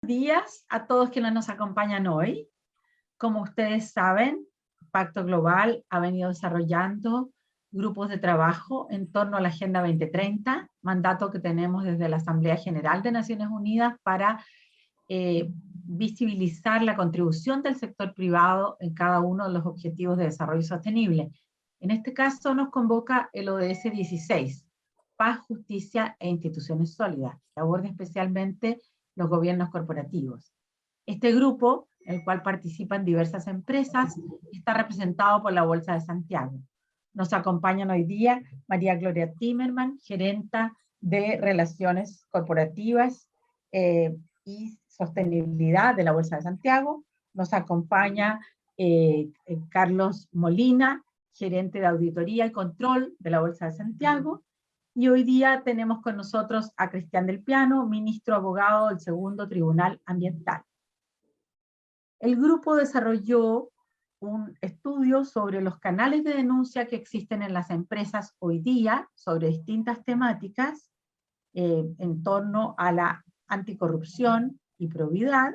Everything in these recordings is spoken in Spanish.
Días a todos quienes nos acompañan hoy. Como ustedes saben, Pacto Global ha venido desarrollando grupos de trabajo en torno a la Agenda 2030, mandato que tenemos desde la Asamblea General de Naciones Unidas para visibilizar la contribución del sector privado en cada uno de los objetivos de desarrollo sostenible. En este caso nos convoca el ODS 16, Paz, Justicia e Instituciones Sólidas, que aborda especialmente los gobiernos corporativos. Este grupo, en el cual participan diversas empresas, está representado por la Bolsa de Santiago. Nos acompañan hoy día María Gloria Timerman, gerenta de Relaciones Corporativas y Sostenibilidad de la Bolsa de Santiago. Nos acompaña Carlos Molina, gerente de Auditoría y Control de la Bolsa de Santiago. Y hoy día tenemos con nosotros a Cristian del Piano, ministro abogado del Segundo Tribunal Ambiental. El grupo desarrolló un estudio sobre los canales de denuncia que existen en las empresas hoy día, sobre distintas temáticas, en torno a la anticorrupción y probidad,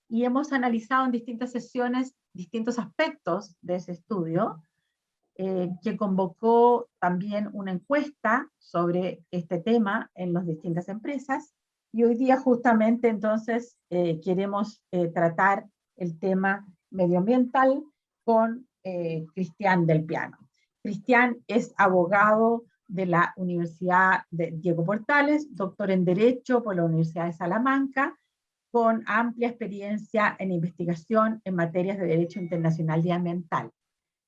y hemos analizado en distintas sesiones distintos aspectos de ese estudio, que convocó también una encuesta sobre este tema en las distintas empresas, y hoy día justamente entonces queremos tratar el tema medioambiental con Cristian del Piano. Cristian es abogado de la Universidad de Diego Portales, doctor en Derecho por la Universidad de Salamanca, con amplia experiencia en investigación en materias de derecho internacional y ambiental.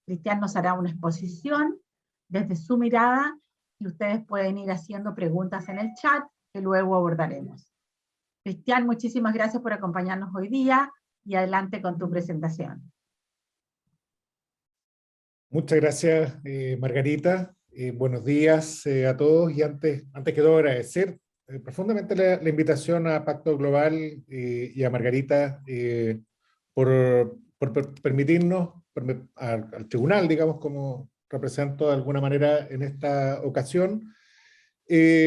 Cristian nos hará una exposición desde su mirada y ustedes pueden ir haciendo preguntas en el chat que luego abordaremos. Cristian, muchísimas gracias por acompañarnos hoy día y adelante con tu presentación. Muchas gracias, Margarita. Buenos días a todos y antes que todo agradecer profundamente la invitación a Pacto Global y a Margarita por permitirnos al tribunal, digamos, como represento de alguna manera en esta ocasión,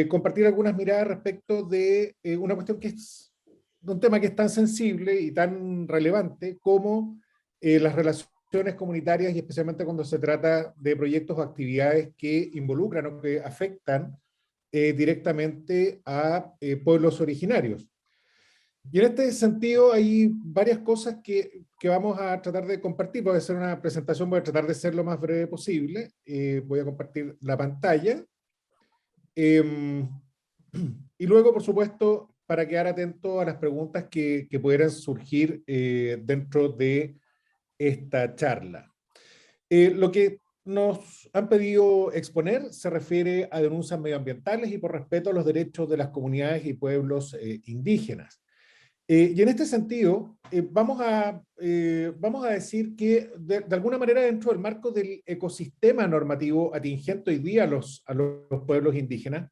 compartir algunas miradas respecto de una cuestión que es un tema que es tan sensible y tan relevante como las relaciones comunitarias, y especialmente cuando se trata de proyectos o actividades que involucran o que afectan directamente a pueblos originarios. Y en este sentido hay varias cosas que vamos a tratar de compartir. Voy a hacer una presentación, voy a tratar de ser lo más breve posible. Voy a compartir la pantalla. Y luego, por supuesto, para quedar atento a las preguntas que pudieran surgir dentro de esta charla. Lo que nos han pedido exponer se refiere a denuncias medioambientales y por respeto a los derechos de las comunidades y pueblos indígenas. Y en este sentido, vamos a decir que de alguna manera dentro del marco del ecosistema normativo atingente hoy día a los pueblos indígenas,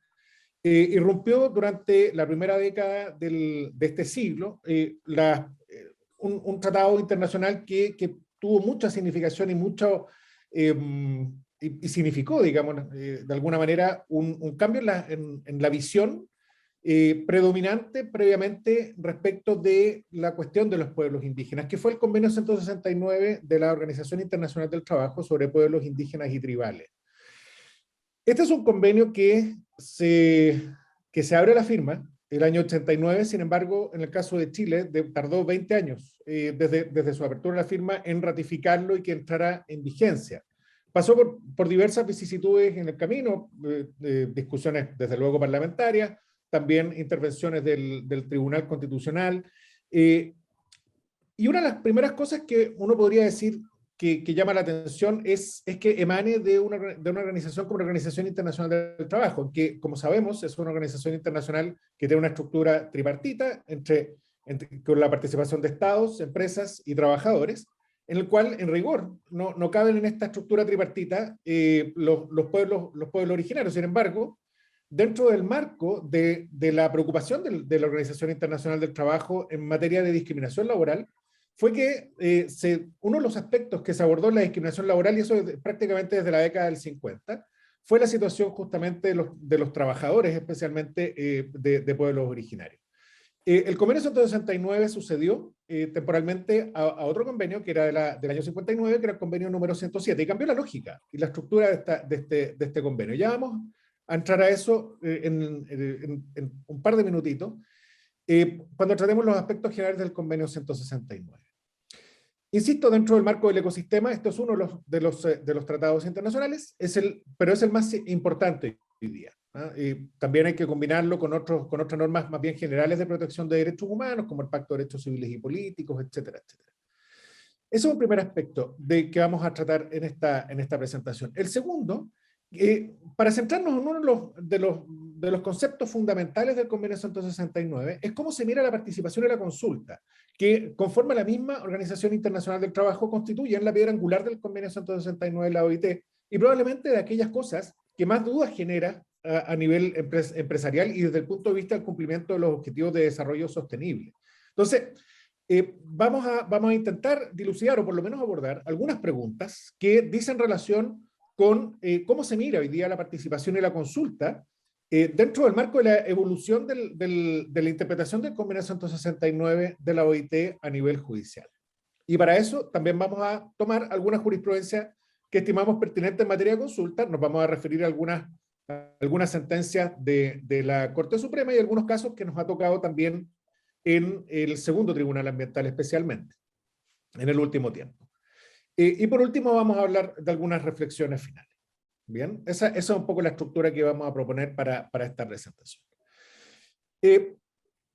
irrumpió durante la primera década de este siglo un tratado internacional que tuvo mucha significación y mucho, y significó, digamos, de alguna manera, un cambio en la visión predominante previamente respecto de la cuestión de los pueblos indígenas, que fue el Convenio 169 de la Organización Internacional del Trabajo sobre Pueblos Indígenas y Tribales. Este es un convenio que se abre la firma el año 89, sin embargo, en el caso de Chile, tardó 20 años desde su apertura de la firma en ratificarlo y que entrara en vigencia. Pasó por diversas vicisitudes en el camino, discusiones desde luego parlamentarias, también intervenciones del Tribunal Constitucional. Y una de las primeras cosas que uno podría decir que llama la atención es que emane de una organización como la Organización Internacional del Trabajo, que, como sabemos, es una organización internacional que tiene una estructura tripartita con la participación de estados, empresas y trabajadores, en el cual, en rigor, no caben en esta estructura tripartita los pueblos originarios. Sin embargo, dentro del marco de la preocupación de la Organización Internacional del Trabajo en materia de discriminación laboral, fue que uno de los aspectos que se abordó en la discriminación laboral, y eso prácticamente desde la década del 50, fue la situación justamente de los trabajadores, especialmente de pueblos originarios. El convenio 169 sucedió temporalmente a otro convenio que era del año 59, que era el convenio número 107, y cambió la lógica y la estructura de este convenio. Ya vamos a entrar a eso en un par de minutitos, cuando tratemos los aspectos generales del convenio 169. Insisto, dentro del marco del ecosistema, esto es uno de los tratados internacionales, pero es el más importante hoy día. También hay que combinarlo con otras normas más bien generales de protección de derechos humanos, como el Pacto de Derechos Civiles y Políticos, etcétera, etcétera. Ese es un primer aspecto que vamos a tratar en esta presentación. El segundo, para centrarnos en uno de los conceptos fundamentales del Convenio 169, es cómo se mira la participación y la consulta, que conforme a la misma Organización Internacional del Trabajo constituyen la piedra angular del Convenio 169 de la OIT, y probablemente de aquellas cosas que más dudas genera a nivel empresarial y desde el punto de vista del cumplimiento de los objetivos de desarrollo sostenible. Entonces, vamos a intentar dilucidar o por lo menos abordar algunas preguntas que dicen relación con cómo se mira hoy día la participación y la consulta dentro del marco de la evolución de la interpretación del Convenio 169 de la OIT a nivel judicial. Y para eso también vamos a tomar alguna jurisprudencia que estimamos pertinente en materia de consulta. Nos vamos a referir a algunas sentencias de la Corte Suprema y algunos casos que nos ha tocado también en el segundo Tribunal Ambiental especialmente, en el último tiempo. Y por último vamos a hablar de algunas reflexiones finales. Bien, esa es un poco la estructura que vamos a proponer para esta presentación.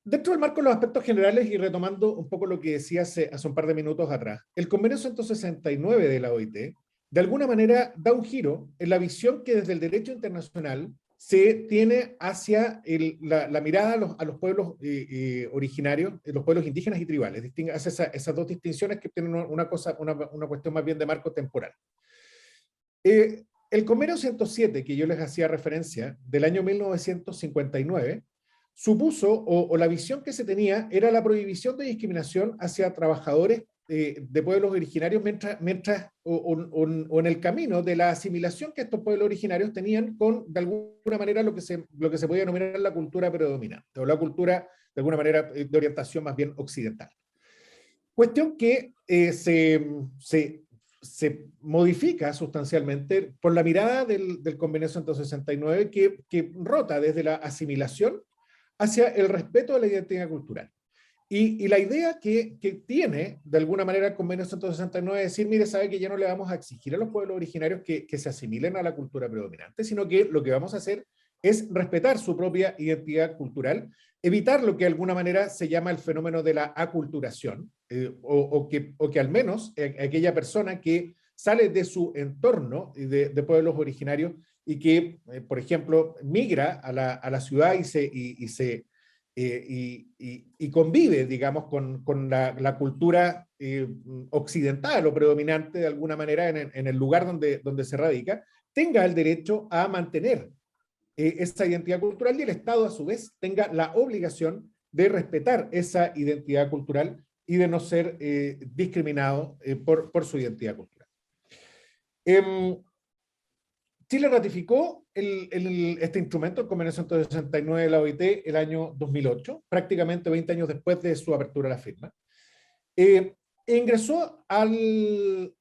Dentro del marco de los aspectos generales y retomando un poco lo que decía hace un par de minutos atrás, el Convenio 169 de la OIT de alguna manera da un giro en la visión que desde el derecho internacional se tiene hacia la mirada a los pueblos originarios, los pueblos indígenas y tribales, hace esas dos distinciones que tienen una cuestión más bien de marco temporal. El Convenio 107, que yo les hacía referencia, del año 1959, supuso, o la visión que se tenía, era la prohibición de discriminación hacia trabajadores de pueblos originarios o en el camino de la asimilación que estos pueblos originarios tenían con, de alguna manera, lo que se podía denominar la cultura predominante, o la cultura, de alguna manera, de orientación más bien occidental. Cuestión que se modifica sustancialmente por la mirada del Convenio 169 que rota desde la asimilación hacia el respeto a la identidad cultural. Y la idea que tiene, de alguna manera, el Convenio 169 es decir, mire, sabe que ya no le vamos a exigir a los pueblos originarios que se asimilen a la cultura predominante, sino que lo que vamos a hacer es respetar su propia identidad cultural, evitar lo que de alguna manera se llama el fenómeno de la aculturación, o que al menos aquella persona que sale de su entorno de pueblos originarios y que, por ejemplo, migra a la ciudad y convive, digamos, con la cultura occidental o predominante de alguna manera en el lugar donde se radica, tenga el derecho a mantener esa identidad cultural y el Estado a su vez tenga la obligación de respetar esa identidad cultural y de no ser discriminado por su identidad cultural. Chile ratificó este instrumento, el Convenio 169 de la OIT, el año 2008, prácticamente 20 años después de su apertura a la firma. Ingresó al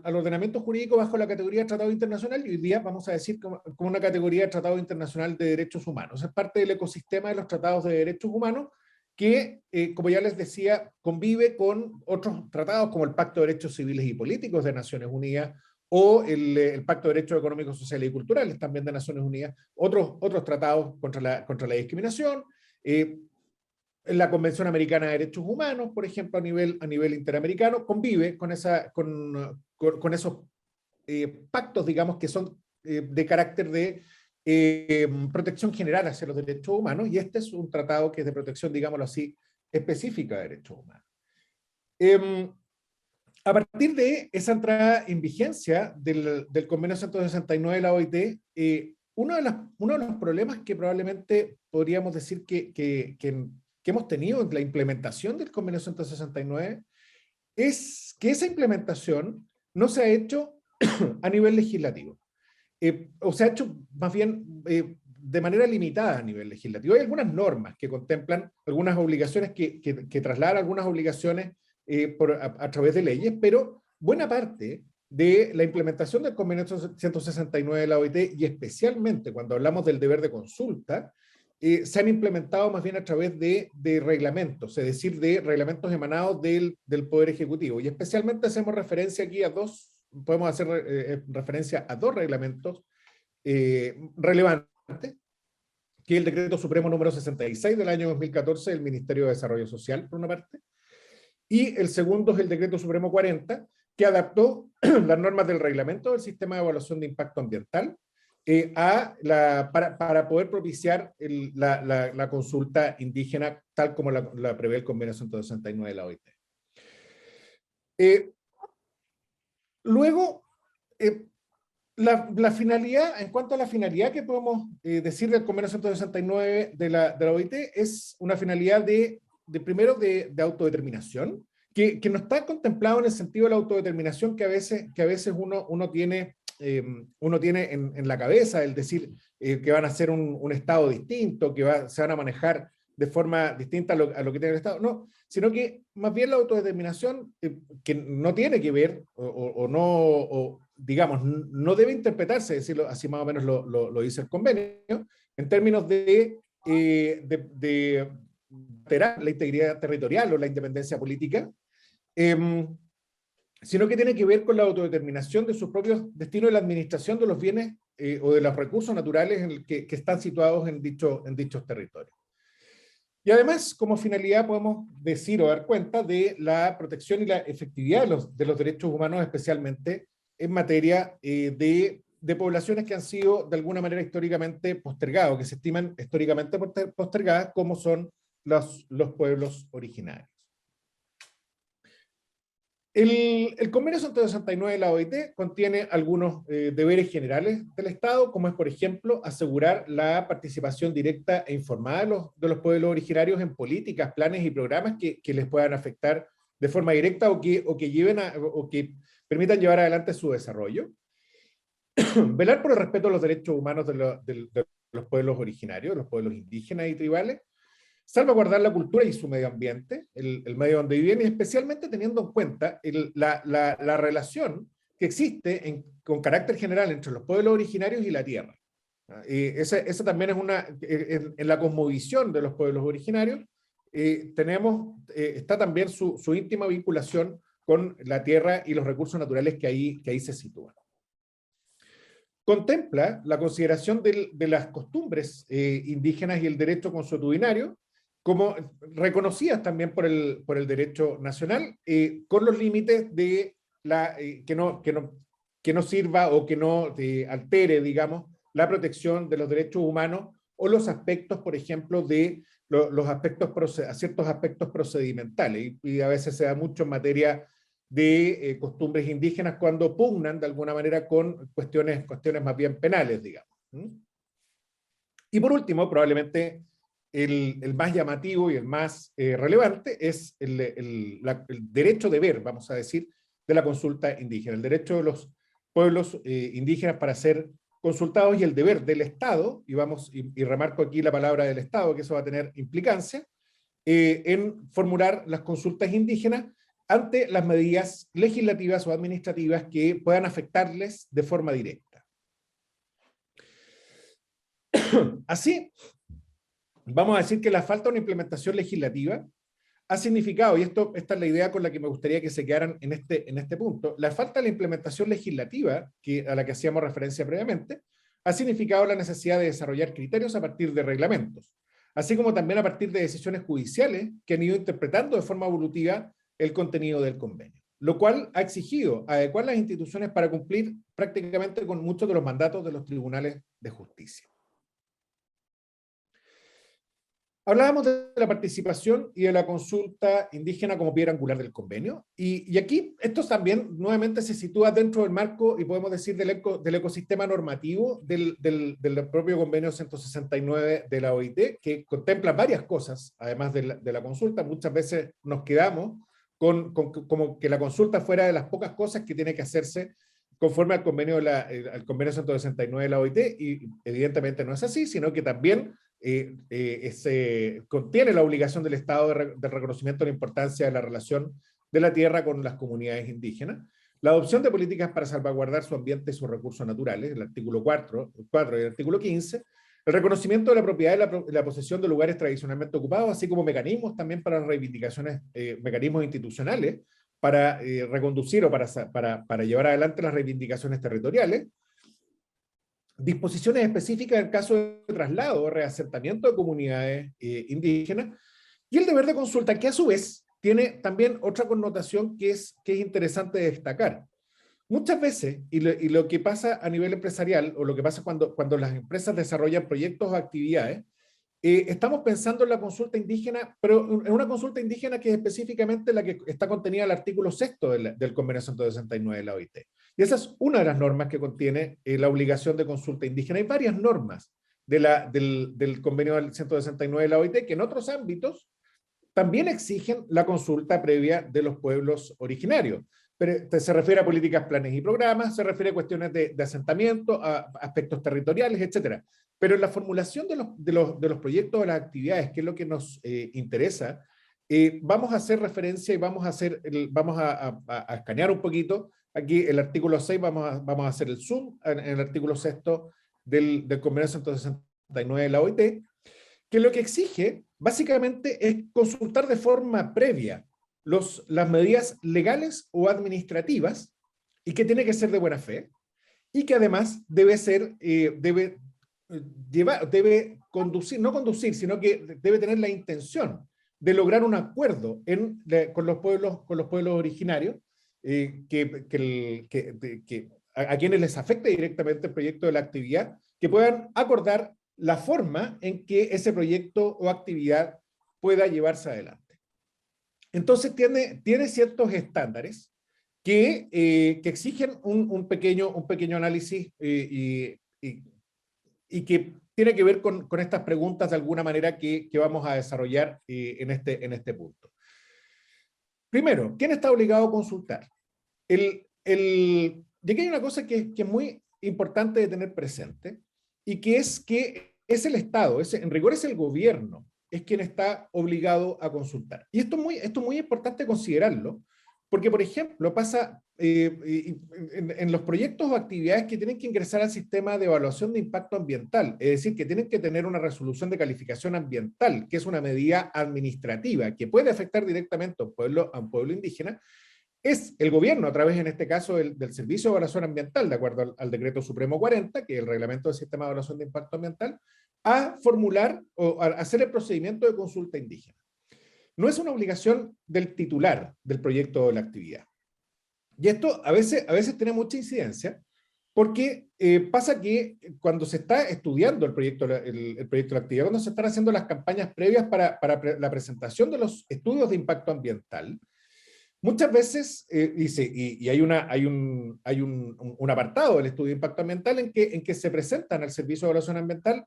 ordenamiento jurídico bajo la categoría de Tratado Internacional y hoy día vamos a decir como una categoría de Tratado Internacional de Derechos Humanos. Es parte del ecosistema de los tratados de derechos humanos que, como ya les decía, convive con otros tratados como el Pacto de Derechos Civiles y Políticos de Naciones Unidas o el Pacto de Derechos Económicos, Sociales y Culturales también de Naciones Unidas, otros tratados contra la discriminación, la Convención Americana de Derechos Humanos, por ejemplo, a nivel interamericano, convive con esos pactos, digamos, que son de carácter de protección general hacia los derechos humanos, y este es un tratado que es de protección, digámoslo así, específica de derechos humanos. A partir de esa entrada en vigencia del Convenio 169 de la OIT, uno de los problemas que probablemente podríamos decir que hemos tenido en la implementación del Convenio 169 es que esa implementación no se ha hecho a nivel legislativo. O se ha hecho más bien de manera limitada a nivel legislativo. Hay algunas normas que contemplan algunas obligaciones que trasladan algunas obligaciones a través de leyes, pero buena parte de la implementación del convenio 169 de la OIT, y especialmente cuando hablamos del deber de consulta, se han implementado más bien a través de reglamentos, es decir, de reglamentos emanados del Poder Ejecutivo. Y especialmente hacemos referencia aquí a podemos hacer referencia a dos reglamentos relevantes, que es el Decreto Supremo número 66 del año 2014 del Ministerio de Desarrollo Social, por una parte, y el segundo es el Decreto Supremo 40, que adaptó las normas del reglamento del Sistema de Evaluación de Impacto Ambiental para poder propiciar la consulta indígena tal como la prevé el Convenio 169 de la OIT. Luego, la finalidad, en cuanto a la finalidad que podemos decir del Convenio 169 de la OIT, es una finalidad primero de autodeterminación, que no está contemplado en el sentido de la autodeterminación que a veces uno tiene en la cabeza, el decir que van a ser un Estado distinto, que se van a manejar de forma distinta a lo que tiene el Estado. No, sino que más bien la autodeterminación que no tiene que ver, digamos, no debe interpretarse, decirlo así más o menos lo dice el convenio, en términos de alterar la integridad territorial o la independencia política, sino que tiene que ver con la autodeterminación de sus propios destinos y la administración de los bienes o de los recursos naturales que están situados en dichos territorios. Y además, como finalidad, podemos decir o dar cuenta de la protección y la efectividad de los derechos humanos, especialmente en materia de poblaciones que han sido de alguna manera históricamente postergadas, o que se estiman históricamente postergadas, como son los pueblos originarios. El Convenio 169 de la OIT contiene algunos deberes generales del Estado, como es, por ejemplo, asegurar la participación directa e informada de los pueblos originarios en políticas, planes y programas que les puedan afectar de forma directa o que permitan llevar adelante su desarrollo. Velar por el respeto a los derechos humanos de los pueblos originarios, los pueblos indígenas y tribales. Salvaguardar la cultura y su medio ambiente, el medio donde viven, y especialmente teniendo en cuenta la relación que existe con carácter general entre los pueblos originarios y la tierra. Esa también es en la cosmovisión de los pueblos originarios, está también su íntima vinculación con la tierra y los recursos naturales que ahí se sitúan. Contempla la consideración de las costumbres indígenas y el derecho consuetudinario, como reconocidas también por el derecho nacional, con los límites de que no sirva o que no altere, digamos, la protección de los derechos humanos o los aspectos, por ejemplo, de ciertos aspectos procedimentales. Y a veces se da mucho en materia de costumbres indígenas cuando pugnan de alguna manera con cuestiones más bien penales, digamos. Y por último, probablemente el más llamativo y el más relevante es el derecho de ver, vamos a decir, de la consulta indígena, el derecho de los pueblos indígenas para ser consultados y el deber del Estado, y remarco aquí la palabra del Estado, que eso va a tener implicancia, en formular las consultas indígenas ante las medidas legislativas o administrativas que puedan afectarles de forma directa. Así, vamos a decir que la falta de una implementación legislativa ha significado, y esta es la idea con la que me gustaría que se quedaran en este punto, la falta de la implementación legislativa, a la que hacíamos referencia previamente, ha significado la necesidad de desarrollar criterios a partir de reglamentos, así como también a partir de decisiones judiciales que han ido interpretando de forma evolutiva el contenido del convenio, lo cual ha exigido adecuar las instituciones para cumplir prácticamente con muchos de los mandatos de los tribunales de justicia. Hablábamos de la participación y de la consulta indígena como piedra angular del convenio, y aquí esto también nuevamente se sitúa dentro del marco, y podemos decir del ecosistema normativo del propio convenio 169 de la OIT, que contempla varias cosas, además de la consulta. Muchas veces nos quedamos como que la consulta fuera de las pocas cosas que tiene que hacerse conforme al convenio, al convenio 169 de la OIT, y evidentemente no es así, sino que también contiene la obligación del Estado de reconocimiento de la importancia de la relación de la tierra con las comunidades indígenas, la adopción de políticas para salvaguardar su ambiente y sus recursos naturales, el artículo 4 y el artículo 15, el reconocimiento de la propiedad y la posesión de lugares tradicionalmente ocupados, así como mecanismos también para reivindicaciones, mecanismos institucionales para reconducir o para llevar adelante las reivindicaciones territoriales, disposiciones específicas en caso de traslado o reasentamiento de comunidades indígenas, y el deber de consulta, que a su vez tiene también otra connotación que es interesante destacar. Muchas veces, y lo que pasa a nivel empresarial, o lo que pasa cuando las empresas desarrollan proyectos o actividades, estamos pensando en la consulta indígena, pero en una consulta indígena que es específicamente la que está contenida en el artículo 6 del Convenio 169 de la OIT. Y esa es una de las normas que contiene la obligación de consulta indígena. Hay varias normas del Convenio 169 de la OIT que en otros ámbitos también exigen la consulta previa de los pueblos originarios. Pero se refiere a políticas, planes y programas, se refiere a cuestiones de asentamiento, a aspectos territoriales, etc. Pero en la formulación de los proyectos, de las actividades, que es lo que nos interesa, vamos a hacer referencia y vamos a escanear un poquito. Aquí el artículo 6, vamos a hacer el zoom en el artículo 6 del Convenio 169 de la OIT, que lo que exige básicamente es consultar de forma previa las medidas legales o administrativas, y que tiene que ser de buena fe, y que además debe conducir, no conducir, sino que debe tener la intención de lograr un acuerdo con los pueblos originarios, a quienes les afecte directamente el proyecto de la actividad, que puedan acordar la forma en que ese proyecto o actividad pueda llevarse adelante. Entonces tiene ciertos estándares que exigen un pequeño análisis y que tiene que ver con estas preguntas de alguna manera que vamos a desarrollar en este punto. Primero, ¿quién está obligado a consultar? Y aquí hay una cosa que es muy importante de tener presente, y que es el Estado, en rigor es el gobierno, es quien está obligado a consultar. Y esto es muy importante considerarlo, porque, por ejemplo, pasa en los proyectos o actividades que tienen que ingresar al sistema de evaluación de impacto ambiental, es decir, que tienen que tener una resolución de calificación ambiental, que es una medida administrativa que puede afectar directamente a un pueblo indígena. Es el gobierno, a través, en este caso, del Servicio de Evaluación Ambiental, de acuerdo al Decreto Supremo 40, que es el Reglamento del Sistema de Evaluación de Impacto Ambiental, a formular o a hacer el procedimiento de consulta indígena. No es una obligación del titular del proyecto o de la actividad. Y esto a veces tiene mucha incidencia, porque pasa que cuando se está estudiando el proyecto de la actividad, cuando se están haciendo las campañas previas para la presentación de los estudios de impacto ambiental, muchas veces, hay un apartado del estudio de impacto ambiental en que se presentan al Servicio de Evaluación Ambiental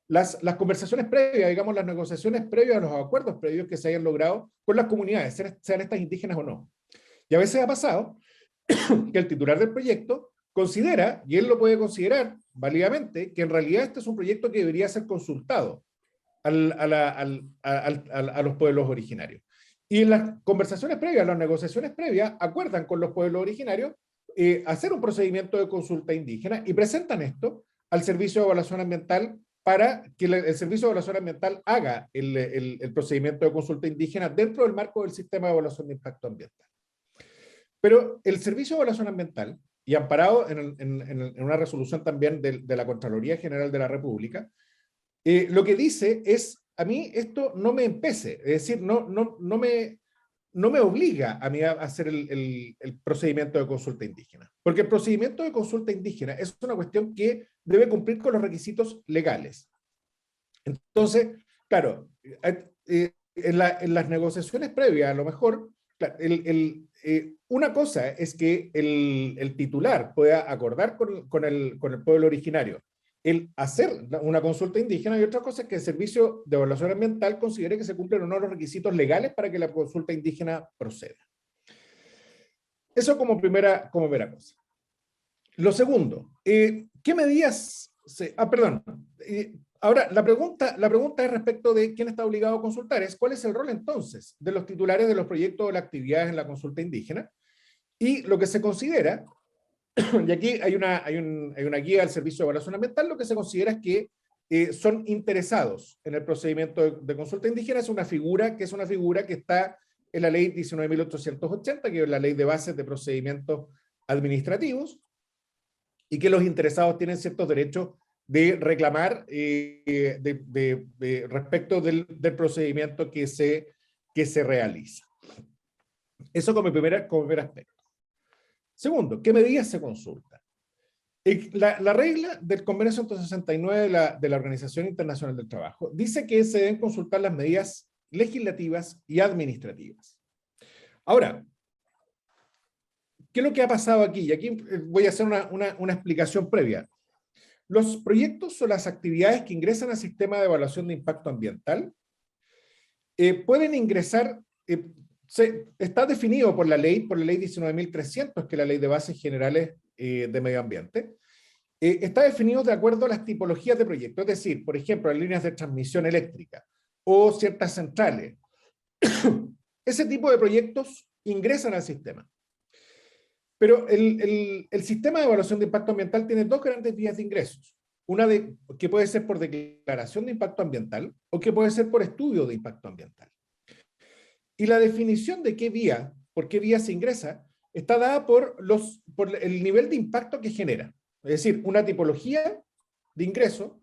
las conversaciones previas, digamos, las negociaciones previas, los acuerdos previos que se hayan logrado con las comunidades, sean estas indígenas o no. Y a veces ha pasado que el titular del proyecto considera, y él lo puede considerar válidamente, que en realidad este es un proyecto que debería ser consultado a los pueblos originarios. Y en las conversaciones previas, las negociaciones previas, acuerdan con los pueblos originarios hacer un procedimiento de consulta indígena y presentan esto al Servicio de Evaluación Ambiental para que el Servicio de Evaluación Ambiental haga el procedimiento de consulta indígena dentro del marco del Sistema de Evaluación de Impacto Ambiental. Pero el Servicio de Evaluación Ambiental, y amparado en una resolución también de la Contraloría General de la República, lo que dice es: a mí esto no me empece, es decir, no me obliga a mí a hacer el procedimiento de consulta indígena, porque el procedimiento de consulta indígena es una cuestión que debe cumplir con los requisitos legales. Entonces, claro, en las negociaciones previas, a lo mejor, claro, una cosa es que el titular pueda acordar con el pueblo originario el hacer una consulta indígena, y otra cosa es que el Servicio de Evaluación Ambiental considere que se cumplen o no los requisitos legales para que la consulta indígena proceda. Eso como primera cosa. Lo segundo, ¿qué medidas perdón, ahora la pregunta es respecto de quién está obligado a consultar, es cuál es el rol entonces de los titulares de los proyectos o las actividades en la consulta indígena, y lo que se considera, y aquí hay una guía del Servicio de Evaluación Ambiental, lo que se considera es que son interesados en el procedimiento de consulta indígena, es una figura que está en la ley 19.880, que es la ley de bases de procedimientos administrativos, y que los interesados tienen ciertos derechos de reclamar respecto del procedimiento que se realiza. Eso como primer aspecto. Segundo, ¿qué medidas se consultan? La regla del Convenio 169 de la Organización Internacional del Trabajo dice que se deben consultar las medidas legislativas y administrativas. Ahora, ¿qué es lo que ha pasado aquí? Y aquí voy a hacer una explicación previa. Los proyectos o las actividades que ingresan al sistema de evaluación de impacto ambiental pueden ingresar, está definido por la ley 19.300, que es la Ley de Bases Generales de Medio Ambiente. Está definido de acuerdo a las tipologías de proyectos, es decir, por ejemplo, las líneas de transmisión eléctrica o ciertas centrales. Ese tipo de proyectos ingresan al sistema. Pero el sistema de evaluación de impacto ambiental tiene dos grandes vías de ingresos. Una que puede ser por declaración de impacto ambiental o que puede ser por estudio de impacto ambiental. Y la definición de por qué vía se ingresa, está dada por el nivel de impacto que genera. Es decir, una tipología de ingreso,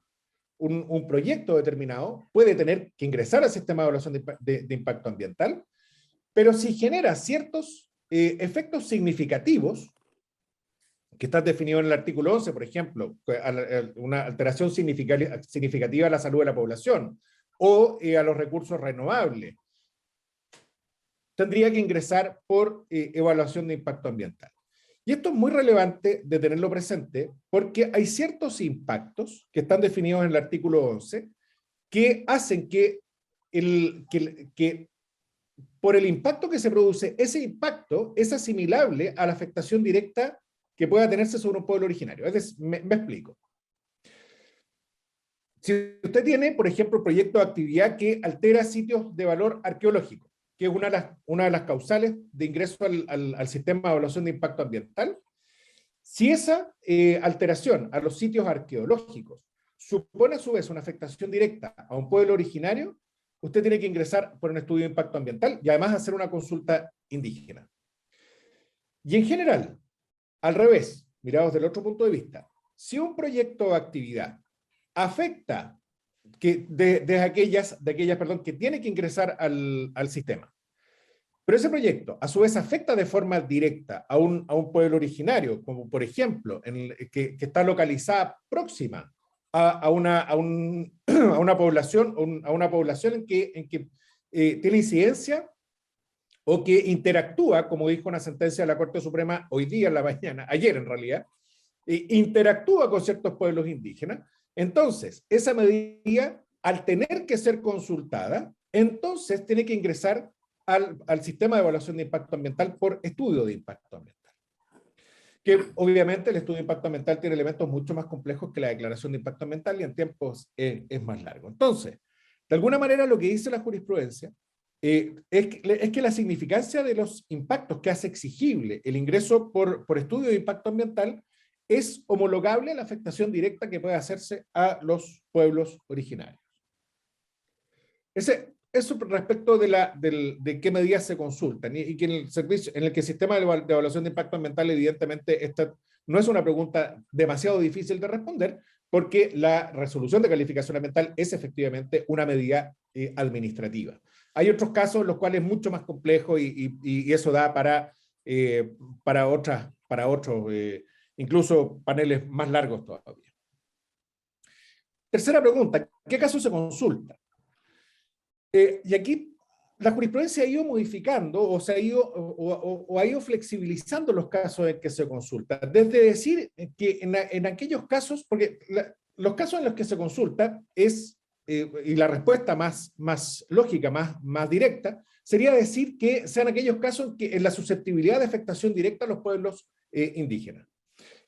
un proyecto determinado, puede tener que ingresar al sistema de evaluación de impacto ambiental, pero si genera ciertos efectos significativos, que están definidos en el artículo 11, por ejemplo, una alteración significativa a la salud de la población o a los recursos renovables, tendría que ingresar por evaluación de impacto ambiental. Y esto es muy relevante de tenerlo presente porque hay ciertos impactos que están definidos en el artículo 11 que hacen que por el impacto que se produce, ese impacto es asimilable a la afectación directa que pueda tenerse sobre un pueblo originario. Es decir, me explico. Si usted tiene, por ejemplo, un proyecto de actividad que altera sitios de valor arqueológico, que es una de las causales de ingreso al sistema de evaluación de impacto ambiental, si esa alteración a los sitios arqueológicos supone a su vez una afectación directa a un pueblo originario, usted tiene que ingresar por un estudio de impacto ambiental y además hacer una consulta indígena. Y en general, al revés, mirados del otro punto de vista, si un proyecto o actividad afecta de aquellas que tiene que ingresar al sistema, pero ese proyecto a su vez afecta de forma directa a un pueblo originario, como por ejemplo, que está localizada próxima a una población en que tiene incidencia o que interactúa, como dijo una sentencia de la Corte Suprema hoy día en la mañana, ayer en realidad, interactúa con ciertos pueblos indígenas. Entonces, esa medida, al tener que ser consultada, entonces tiene que ingresar al sistema de evaluación de impacto ambiental por estudio de impacto ambiental. Que obviamente el estudio de impacto ambiental tiene elementos mucho más complejos que la declaración de impacto ambiental y en tiempos es más largo. Entonces, de alguna manera lo que dice la jurisprudencia es que la significancia de los impactos que hace exigible el ingreso por estudio de impacto ambiental es homologable a la afectación directa que puede hacerse a los pueblos originarios. Eso respecto de qué medidas se consultan y que en el que el sistema de evaluación de impacto ambiental, evidentemente, esta no es una pregunta demasiado difícil de responder, porque la resolución de calificación ambiental es efectivamente una medida administrativa. Hay otros casos en los cuales es mucho más complejo y eso da para otros, incluso paneles más largos todavía. Tercera pregunta, ¿qué caso se consulta? Y aquí la jurisprudencia ha ido modificando o ha ido flexibilizando los casos en que se consulta. Desde decir que en aquellos casos, porque los casos en los que se consulta y la respuesta más lógica, más directa, sería decir que sean aquellos casos en la susceptibilidad de afectación directa a los pueblos indígenas.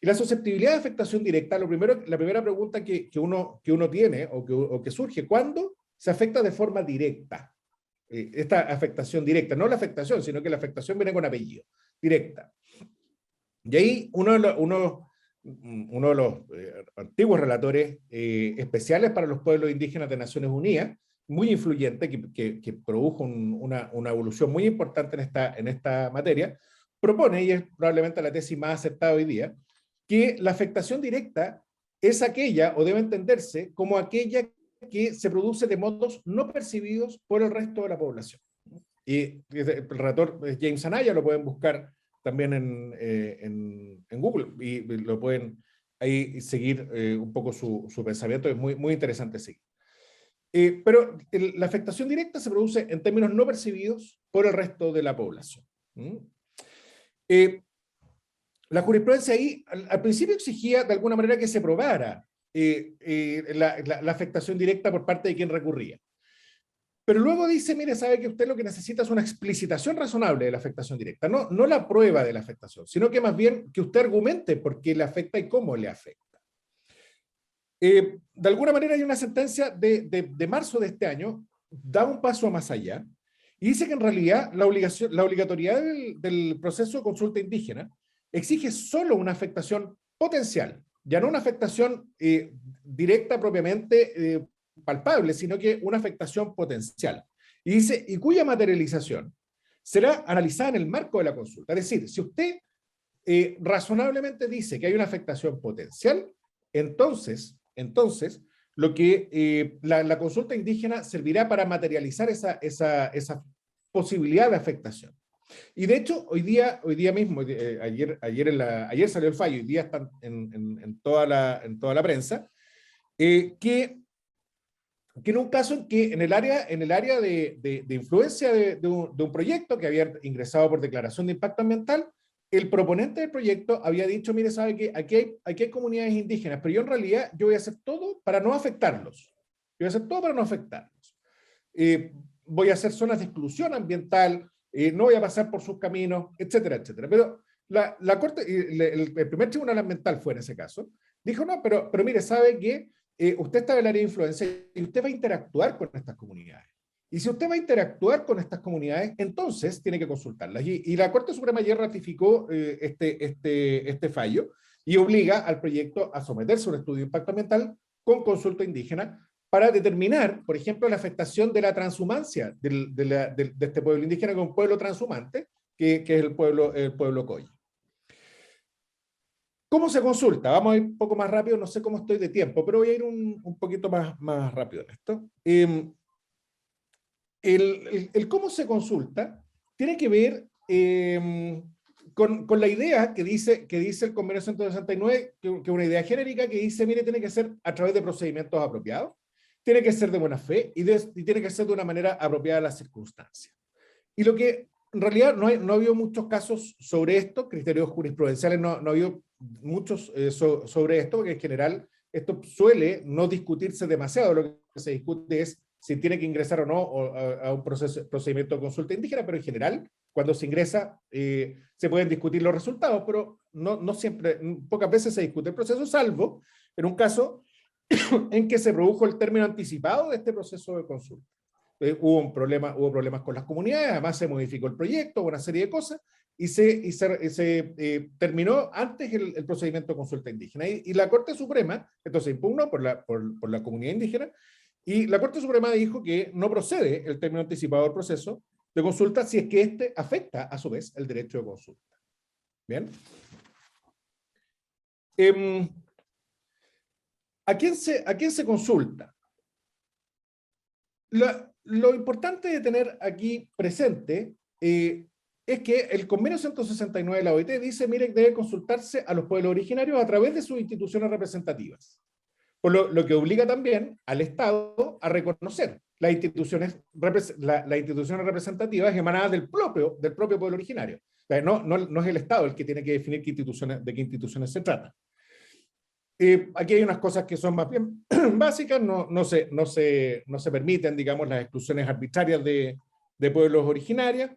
Y la susceptibilidad de afectación directa, la primera pregunta que uno tiene o que surge, ¿cuándo se afecta de forma directa? Esta afectación directa, no la afectación, sino que la afectación viene con apellido, directa. Y ahí uno de los antiguos relatores especiales para los pueblos indígenas de Naciones Unidas, muy influyente, que produjo una evolución muy importante en esta materia, propone, y es probablemente la tesis más aceptada hoy día, que la afectación directa es aquella, o debe entenderse, como aquella que se produce de modos no percibidos por el resto de la población. Y el relator James Anaya, lo pueden buscar también en Google, y lo pueden ahí seguir un poco su pensamiento, es muy interesante seguir. Pero la afectación directa se produce en términos no percibidos por el resto de la población. La jurisprudencia ahí, al principio exigía de alguna manera que se probara la afectación directa por parte de quien recurría. Pero luego dice, mire, sabe que usted lo que necesita es una explicitación razonable de la afectación directa, no la prueba de la afectación, sino que más bien que usted argumente por qué le afecta y cómo le afecta. De alguna manera hay una sentencia de marzo de este año, da un paso más allá, y dice que en realidad la obligatoriedad del proceso de consulta indígena exige solo una afectación potencial, ya no una afectación directa propiamente palpable, sino que una afectación potencial. Y dice, y cuya materialización será analizada en el marco de la consulta. Es decir, si usted razonablemente dice que hay una afectación potencial, entonces lo que la consulta indígena servirá para materializar esa posibilidad de afectación. Y de hecho, hoy día mismo, ayer salió el fallo, hoy día está en toda la prensa, que en un caso en que en el área de influencia de un proyecto que había ingresado por declaración de impacto ambiental, el proponente del proyecto había dicho, mire, sabe que aquí hay comunidades indígenas, pero yo en realidad yo voy a hacer todo para no afectarlos. Yo voy a hacer todo para no afectarlos. Voy a hacer zonas de exclusión ambiental, no voy a pasar por sus caminos, etcétera, etcétera. Pero la Corte, el primer tribunal ambiental fue en ese caso, dijo, no, pero mire, sabe que usted está en el área de influencia y usted va a interactuar con estas comunidades. Y si usted va a interactuar con estas comunidades, entonces tiene que consultarlas. Y la Corte Suprema ayer ratificó este fallo y obliga al proyecto a someterse a un estudio de impacto ambiental con consulta indígena para determinar, por ejemplo, la afectación de la transhumancia de este pueblo indígena con un pueblo transhumante, que es el pueblo Coyi. ¿Cómo se consulta? Vamos a ir un poco más rápido, no sé cómo estoy de tiempo, pero voy a ir un poquito más rápido en esto. El cómo se consulta tiene que ver con la idea que dice el Convenio 169, que es una idea genérica que dice, mire, tiene que ser a través de procedimientos apropiados, tiene que ser de buena fe y tiene que ser de una manera apropiada a las circunstancias. Y lo que en realidad no ha habido muchos casos sobre esto, criterios jurisprudenciales no ha habido muchos sobre esto, porque en general esto suele no discutirse demasiado, lo que se discute es si tiene que ingresar o no a un procedimiento de consulta indígena, pero en general, cuando se ingresa, se pueden discutir los resultados, pero no siempre, pocas veces se discute el proceso, salvo en un caso en que se produjo el término anticipado de este proceso de consulta. Hubo problemas con las comunidades, además se modificó el proyecto, una serie de cosas, y se terminó antes el procedimiento de consulta indígena. Y la Corte Suprema, entonces impugnó por la comunidad indígena, y la Corte Suprema dijo que no procede el término anticipado del proceso de consulta si es que este afecta, a su vez, el derecho de consulta. ¿Bien? ¿A quién se consulta? Lo importante de tener aquí presente es que el Convenio 169 de la OIT dice, mire, debe consultarse a los pueblos originarios a través de sus instituciones representativas. Por lo que obliga también al Estado a reconocer las instituciones representativas emanadas del propio pueblo originario. O sea, no es el Estado el que tiene que definir de qué instituciones se trata. Aquí hay unas cosas que son más bien básicas, no se permiten, digamos, las exclusiones arbitrarias de pueblos originarios.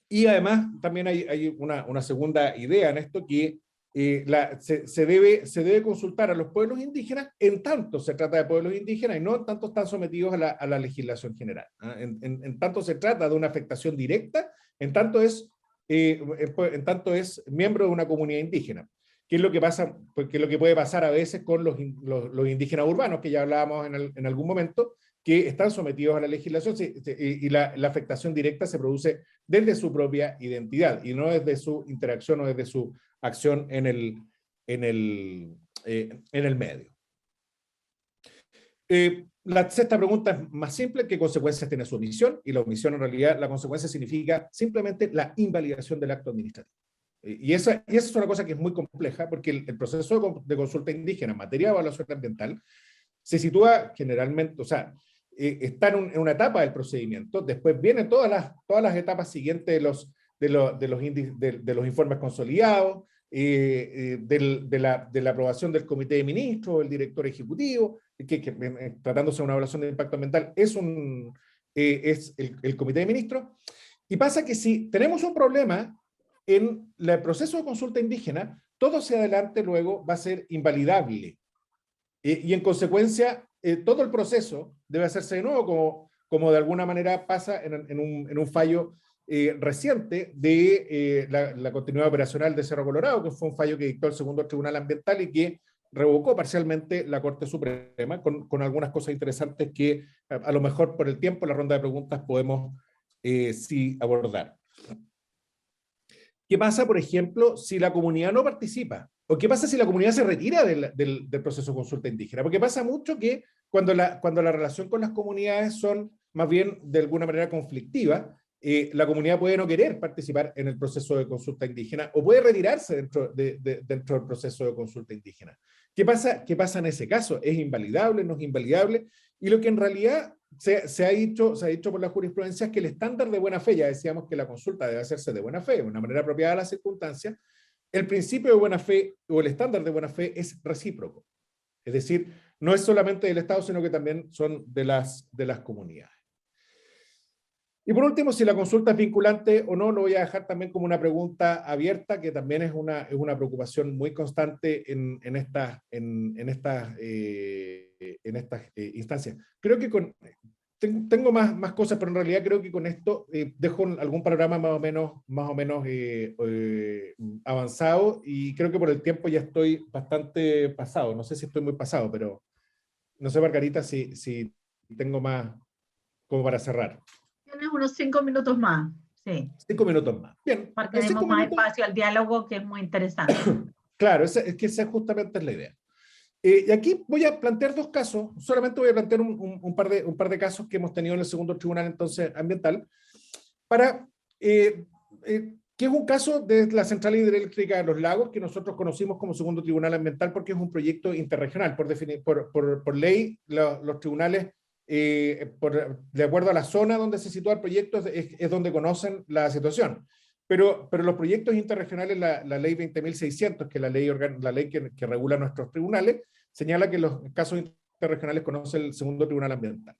Y además también hay una segunda idea en esto, que se debe consultar a los pueblos indígenas en tanto se trata de pueblos indígenas y no en tanto están sometidos a la legislación general. En tanto se trata de una afectación directa, en tanto es miembro de una comunidad indígena. ¿Qué es lo que pasa? Porque es lo que puede pasar a veces con los indígenas urbanos, que ya hablábamos en algún momento, que están sometidos a la legislación y la afectación directa se produce desde su propia identidad y no desde su interacción o desde su acción en el medio. La sexta pregunta es más simple: ¿qué consecuencias tiene su omisión? Y la omisión, en realidad, la consecuencia significa simplemente la invalidación del acto administrativo. Y esa es una cosa que es muy compleja, porque el proceso de consulta indígena en materia de evaluación ambiental se sitúa generalmente, o sea, está en una etapa del procedimiento, después vienen todas las etapas siguientes de los informes consolidados, de la aprobación del comité de ministros, el director ejecutivo, que tratándose de una evaluación de impacto ambiental es el comité de ministros. Y pasa que si tenemos un problema en el proceso de consulta indígena, todo hacia adelante luego va a ser invalidable. Y en consecuencia, todo el proceso debe hacerse de nuevo, como de alguna manera pasa en un fallo reciente de la continuidad operacional de Cerro Colorado, que fue un fallo que dictó el segundo Tribunal Ambiental y que revocó parcialmente la Corte Suprema, con algunas cosas interesantes que a lo mejor por el tiempo, en la ronda de preguntas, podemos sí abordar. ¿Qué pasa, por ejemplo, si la comunidad no participa? ¿O qué pasa si la comunidad se retira del proceso de consulta indígena? Porque pasa mucho que cuando la relación con las comunidades son más bien de alguna manera conflictiva, la comunidad puede no querer participar en el proceso de consulta indígena o puede retirarse dentro del proceso de consulta indígena. ¿Qué pasa en ese caso? ¿Es invalidable? ¿No es invalidable? Y lo que en realidad se ha dicho por la jurisprudencia es que el estándar de buena fe, ya decíamos que la consulta debe hacerse de buena fe, de una manera apropiada a las circunstancias, el principio de buena fe o el estándar de buena fe es recíproco. Es decir, no es solamente del Estado, sino que también son de las comunidades. Y por último, si la consulta es vinculante o no, lo voy a dejar también como una pregunta abierta, que también es una preocupación muy constante en estas instancias. Creo que tengo más cosas, pero en realidad creo que con esto dejo algún panorama más o menos avanzado, y creo que por el tiempo ya estoy bastante pasado. No sé si estoy muy pasado, pero no sé, Margarita, si tengo más como para cerrar. Tienes unos 5 minutos más, sí. 5 minutos más. Bien. Para que demos más espacio al diálogo, que es muy interesante. Claro, es que esa justamente es la idea. Y aquí voy a plantear dos casos, solamente voy a plantear un par de casos que hemos tenido en el segundo tribunal entonces ambiental, que es un caso de la central hidroeléctrica de Los Lagos, que nosotros conocimos como segundo tribunal ambiental porque es un proyecto interregional. Por ley, los tribunales, de acuerdo a la zona donde se sitúa el proyecto, es donde conocen la situación. Pero los proyectos interregionales, la ley 20.600, que es la ley que regula nuestros tribunales, señala que los casos interregionales conoce el segundo tribunal ambiental.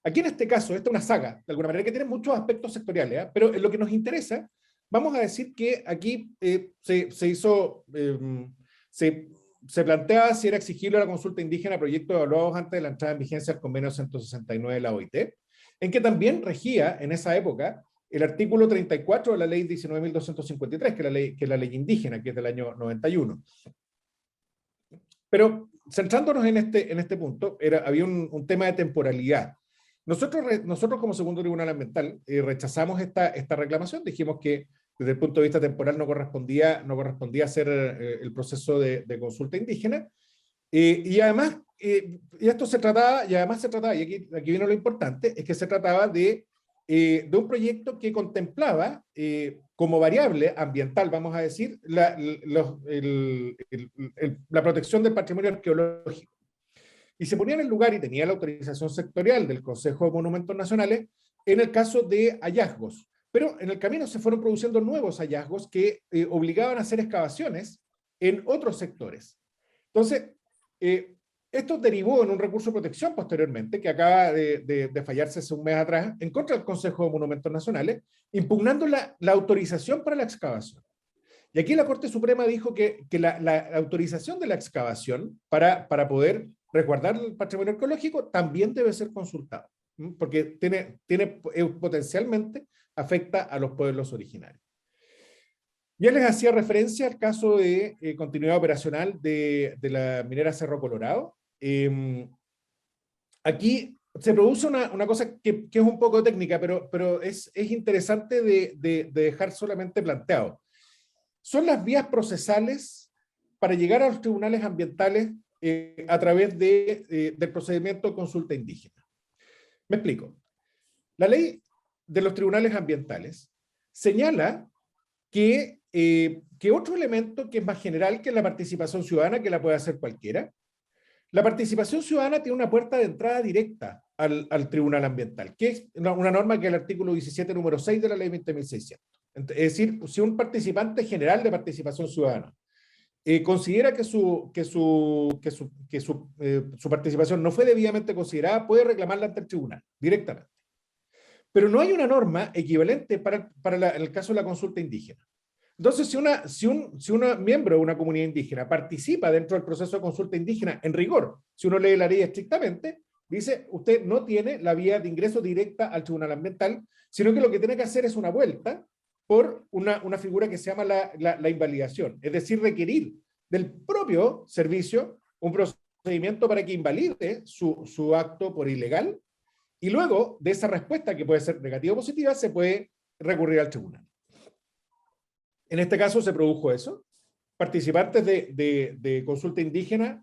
Aquí en este caso, esta es una saga, de alguna manera, que tiene muchos aspectos sectoriales, pero en lo que nos interesa, vamos a decir que aquí se planteaba si era exigible la consulta indígena a proyectos evaluados antes de la entrada en vigencia del convenio 169 de la OIT, en que también regía en esa época el artículo 34 de la ley 19.253, que es la ley indígena, que es del año 91. Pero centrándonos en este punto, había un tema de temporalidad. Nosotros como segundo tribunal ambiental rechazamos esta reclamación, dijimos que desde el punto de vista temporal no correspondía hacer el proceso de consulta indígena, y además, y aquí viene lo importante, es que se trataba de un proyecto que contemplaba como variable ambiental, vamos a decir, la protección del patrimonio arqueológico. Y se ponía en el lugar y tenía la autorización sectorial del Consejo de Monumentos Nacionales en el caso de hallazgos. Pero en el camino se fueron produciendo nuevos hallazgos que obligaban a hacer excavaciones en otros sectores. Entonces, Esto derivó en un recurso de protección posteriormente, que acaba de fallarse hace un mes atrás, en contra del Consejo de Monumentos Nacionales, impugnando la autorización para la excavación. Y aquí la Corte Suprema dijo que la autorización de la excavación para poder resguardar el patrimonio arqueológico también debe ser consultado, porque potencialmente afecta a los pueblos originarios. Ya les hacía referencia al caso de continuidad operacional de la minera Cerro Colorado. Aquí se produce una cosa que es un poco técnica, pero es interesante de dejar solamente planteado. Son las vías procesales para llegar a los tribunales ambientales a través del procedimiento de consulta indígena. Me explico. La ley de los tribunales ambientales señala que otro elemento que es más general que la participación ciudadana, que la puede hacer cualquiera, la participación ciudadana tiene una puerta de entrada directa al tribunal ambiental, que es una norma que es el artículo 17, número 6 de la ley 20.600. Es decir, si un participante general de participación ciudadana considera que su participación no fue debidamente considerada, puede reclamarla ante el tribunal directamente. Pero no hay una norma equivalente para el caso de la consulta indígena. Entonces, si un miembro de una comunidad indígena participa dentro del proceso de consulta indígena, en rigor, si uno lee la ley estrictamente, dice, usted no tiene la vía de ingreso directa al tribunal ambiental, sino que lo que tiene que hacer es una vuelta por una figura que se llama la invalidación, es decir, requerir del propio servicio un procedimiento para que invalide su acto por ilegal, y luego de esa respuesta, que puede ser negativa o positiva, se puede recurrir al tribunal. En este caso se produjo eso. Participantes de consulta indígena,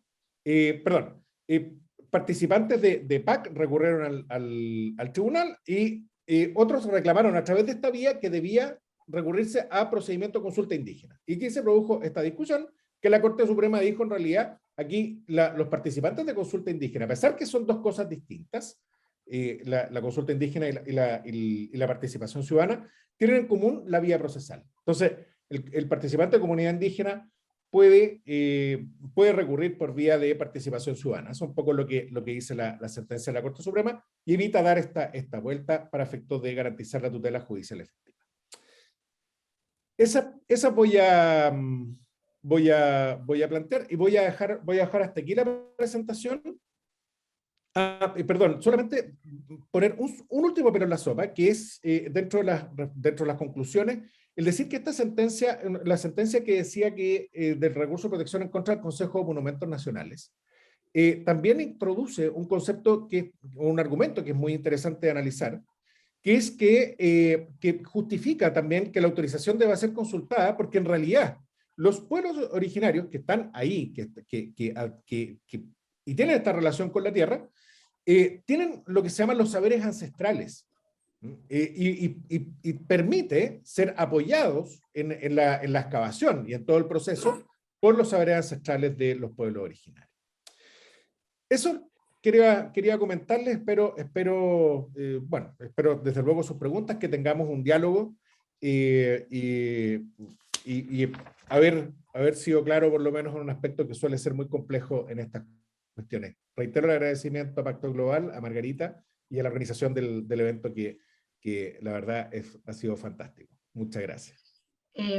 participantes de PAC recurrieron al tribunal y otros reclamaron a través de esta vía que debía recurrirse a procedimiento de consulta indígena. Y aquí se produjo esta discusión que la Corte Suprema dijo en realidad, aquí los participantes de consulta indígena, a pesar que son dos cosas distintas, la consulta indígena y la participación ciudadana, tienen en común la vía procesal. Entonces, el participante de comunidad indígena puede recurrir por vía de participación ciudadana. Eso es un poco lo que dice la sentencia de la Corte Suprema y evita dar esta vuelta para efectos de garantizar la tutela judicial efectiva. Esa voy a plantear y voy a dejar hasta aquí la presentación. Perdón, solamente poner un último pero en la sopa, que es dentro de las conclusiones, el decir que esta sentencia, la sentencia que decía que del recurso de protección en contra del Consejo de Monumentos Nacionales, también introduce un concepto, un argumento que es muy interesante de analizar, que es que justifica también que la autorización deba ser consultada, porque en realidad los pueblos originarios que están ahí, y tienen esta relación con la tierra, tienen lo que se llaman los saberes ancestrales, y permite ser apoyados en la excavación y en todo el proceso por los saberes ancestrales de los pueblos originarios. Eso quería comentarles, espero desde luego sus preguntas, que tengamos un diálogo y haber sido claro por lo menos en un aspecto que suele ser muy complejo en estas cuestiones. Reitero el agradecimiento a Pacto Global, a Margarita y a la organización del evento que la verdad ha sido fantástico. Muchas gracias.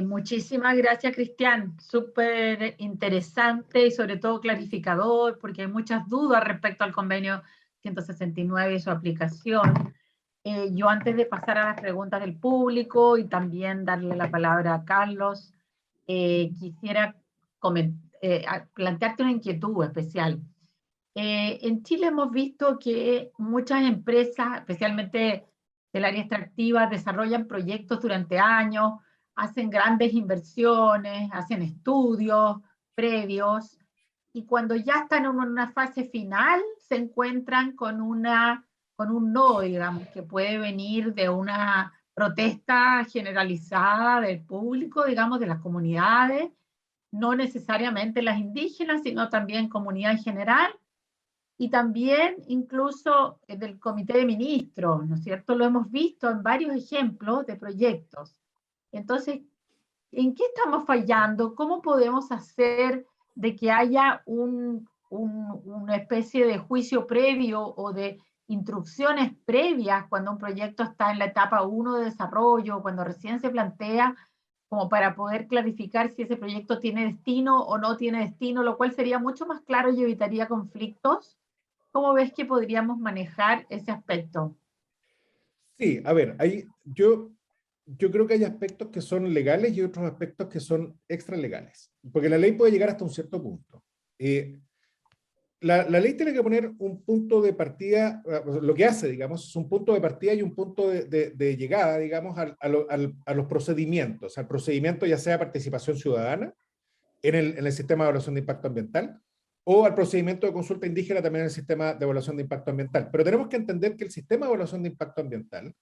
Muchísimas gracias, Cristian. Súper interesante y sobre todo clarificador, porque hay muchas dudas respecto al convenio 169 y su aplicación. Yo antes de pasar a las preguntas del público y también darle la palabra a Carlos, quisiera plantearte una inquietud especial. En Chile hemos visto que muchas empresas, especialmente del área extractiva, desarrollan proyectos durante años, hacen grandes inversiones, hacen estudios previos, y cuando ya están en una fase final, se encuentran con un no, digamos, que puede venir de una protesta generalizada del público, digamos, de las comunidades, no necesariamente las indígenas, sino también comunidad en general, y también incluso del Comité de Ministros, ¿no es cierto? Lo hemos visto en varios ejemplos de proyectos. Entonces, ¿en qué estamos fallando? ¿Cómo podemos hacer de que haya un una especie de juicio previo o de instrucciones previas cuando un proyecto está en la etapa 1 de desarrollo, cuando recién se plantea, como para poder clarificar si ese proyecto tiene destino o no tiene destino, lo cual sería mucho más claro y evitaría conflictos? ¿Cómo ves que podríamos manejar ese aspecto? Sí, a ver, yo creo que hay aspectos que son legales y otros aspectos que son extralegales, porque la ley puede llegar hasta un cierto punto. La ley tiene que poner un punto de partida, lo que hace, digamos, es un punto de partida y un punto de llegada, digamos, a los procedimientos, al procedimiento ya sea participación ciudadana en el sistema de evaluación de impacto ambiental o al procedimiento de consulta indígena también en el sistema de evaluación de impacto ambiental. Pero tenemos que entender que el sistema de evaluación de impacto ambiental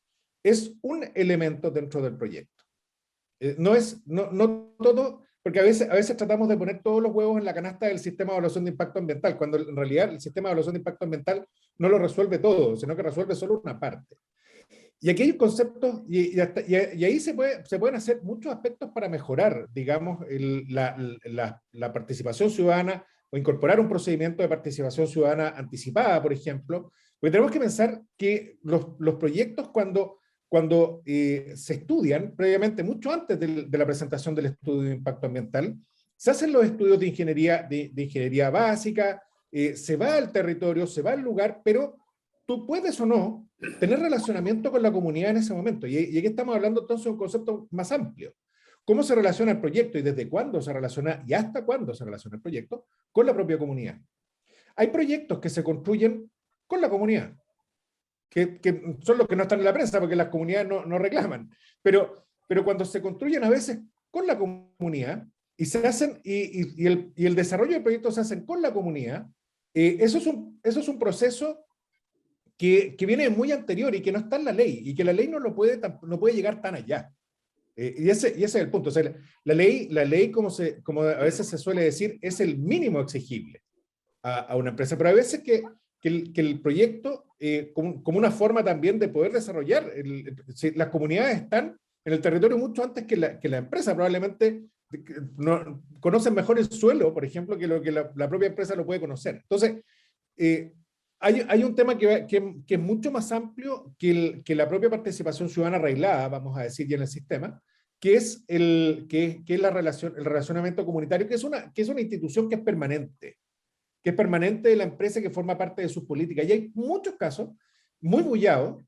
es un elemento dentro del proyecto. No todo, porque a veces tratamos de poner todos los huevos en la canasta del sistema de evaluación de impacto ambiental, cuando en realidad el sistema de evaluación de impacto ambiental no lo resuelve todo, sino que resuelve solo una parte. Y aquí hay conceptos, y ahí se pueden hacer muchos aspectos para mejorar, digamos, la participación ciudadana o incorporar un procedimiento de participación ciudadana anticipada, por ejemplo, porque tenemos que pensar que los proyectos cuando se estudian previamente, mucho antes de la presentación del estudio de impacto ambiental, se hacen los estudios de ingeniería básica, se va al territorio, se va al lugar, pero tú puedes o no tener relacionamiento con la comunidad en ese momento. Y aquí estamos hablando entonces de un concepto más amplio. ¿Cómo se relaciona el proyecto y desde cuándo se relaciona y hasta cuándo se relaciona el proyecto con la propia comunidad? Hay proyectos que se construyen con la comunidad, que son los que no están en la prensa porque las comunidades no reclaman. Pero cuando se construyen a veces con la comunidad y se hacen, y el desarrollo del proyecto se hacen con la comunidad, eso es un proceso que viene muy anterior y que no está en la ley, y que la ley no puede llegar tan allá. Y ese es el punto. O sea, la ley como a veces se suele decir, es el mínimo exigible a una empresa, pero a veces que el proyecto, como una forma también de poder desarrollar, si las comunidades están en el territorio mucho antes que la empresa, probablemente conocen mejor el suelo, por ejemplo, que lo que la propia empresa lo puede conocer. Entonces, hay un tema que es mucho más amplio que la propia participación ciudadana arreglada, vamos a decir, ya en el sistema, que es el relacionamiento comunitario, que es una institución que es permanente de la empresa, que forma parte de sus políticas. Y hay muchos casos muy bullados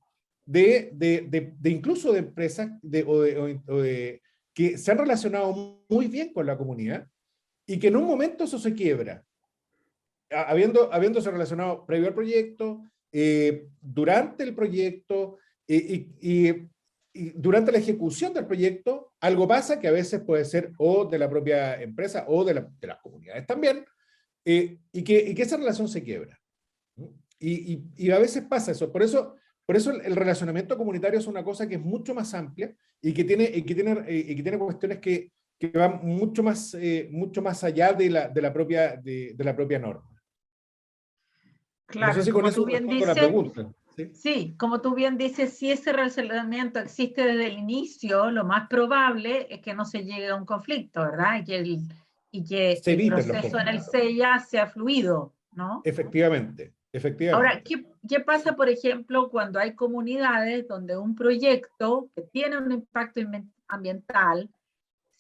de incluso de empresas que se han relacionado muy bien con la comunidad y que en un momento eso se quiebra, habiéndose relacionado previo al proyecto, durante el proyecto y durante la ejecución del proyecto, algo pasa que a veces puede ser o de la propia empresa o de las comunidades también, y que esa relación se quiebra. Y a veces pasa eso. Por eso el relacionamiento comunitario es una cosa que es mucho más amplia y que tiene cuestiones que van mucho más allá de la propia norma. No sé Claro, y si con como eso tú bien respondo la dices, pregunta. ¿Sí? sí, como tú bien dices, si ese relacionamiento existe desde el inicio, lo más probable es que no se llegue a un conflicto, ¿verdad? Y que Se el eviten los proceso en el conflictos. SEIA sea fluido, ¿no? Efectivamente, Ahora, efectivamente. ¿qué pasa, por ejemplo, cuando hay comunidades donde un proyecto que tiene un impacto ambiental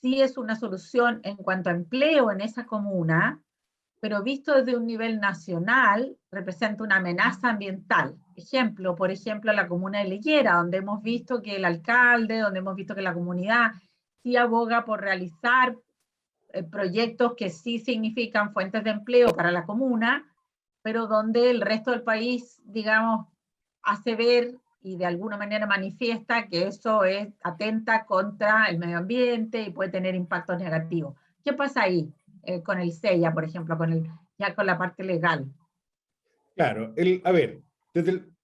sí es una solución en cuanto a empleo en esa comuna, pero visto desde un nivel nacional, representa una amenaza ambiental? Ejemplo, por ejemplo, la comuna de Leyera, donde hemos visto que el alcalde, donde hemos visto que la comunidad sí aboga por realizar proyectos que sí significan fuentes de empleo para la comuna, pero donde el resto del país, digamos, hace ver y de alguna manera manifiesta que eso atenta contra el medio ambiente y puede tener impactos negativos. ¿Qué pasa ahí con el SEIA, por ejemplo, ya con la parte legal? Claro, a ver,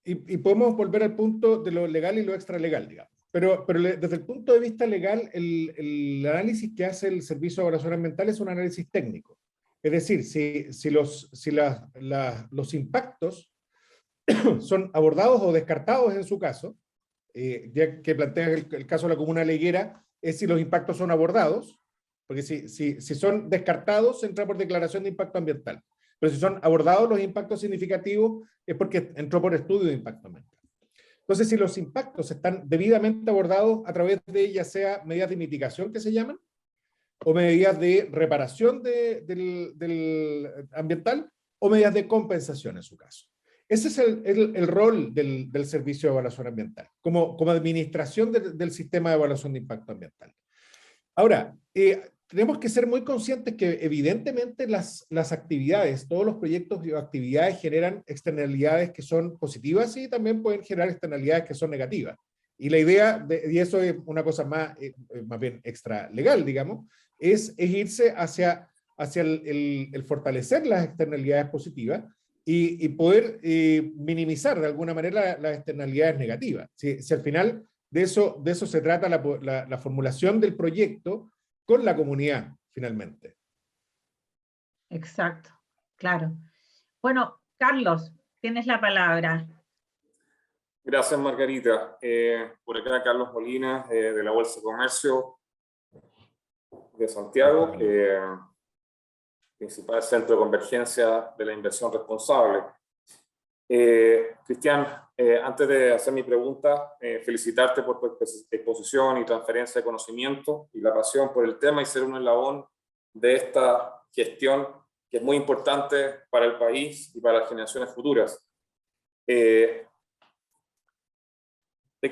y podemos volver al punto de lo legal y lo extralegal, digamos. Pero desde el punto de vista legal, el análisis que hace el Servicio de Evaluación Ambiental es un análisis técnico. Es decir, si los impactos son abordados o descartados en su caso, ya que plantea el caso de la comuna de La Higuera, es si los impactos son abordados, porque si son descartados, se entra por declaración de impacto ambiental. Pero si son abordados los impactos significativos, es porque entró por estudio de impacto ambiental. Entonces, si los impactos están debidamente abordados a través de, ya sea medidas de mitigación que se llaman, o medidas de reparación del ambiental, o medidas de compensación en su caso. Ese es el rol del Servicio de Evaluación Ambiental, como administración del sistema de evaluación de impacto ambiental. Ahora, tenemos que ser muy conscientes que evidentemente las actividades, todos los proyectos y actividades generan externalidades que son positivas y también pueden generar externalidades que son negativas. Y la idea, y eso es una cosa más bien extra legal, digamos, es irse hacia el fortalecer las externalidades positivas y poder minimizar de alguna manera las externalidades negativas. Si al final de eso se trata la formulación del proyecto con la comunidad, finalmente. Exacto, claro. Bueno, Carlos, tienes la palabra. Gracias, Margarita. Por acá, Carlos Molina, de la Bolsa de Comercio de Santiago, principal centro de convergencia de la inversión responsable. Cristian, antes de hacer mi pregunta, felicitarte por tu exposición y transferencia de conocimiento y la pasión por el tema y ser un eslabón de esta gestión que es muy importante para el país y para las generaciones futuras. De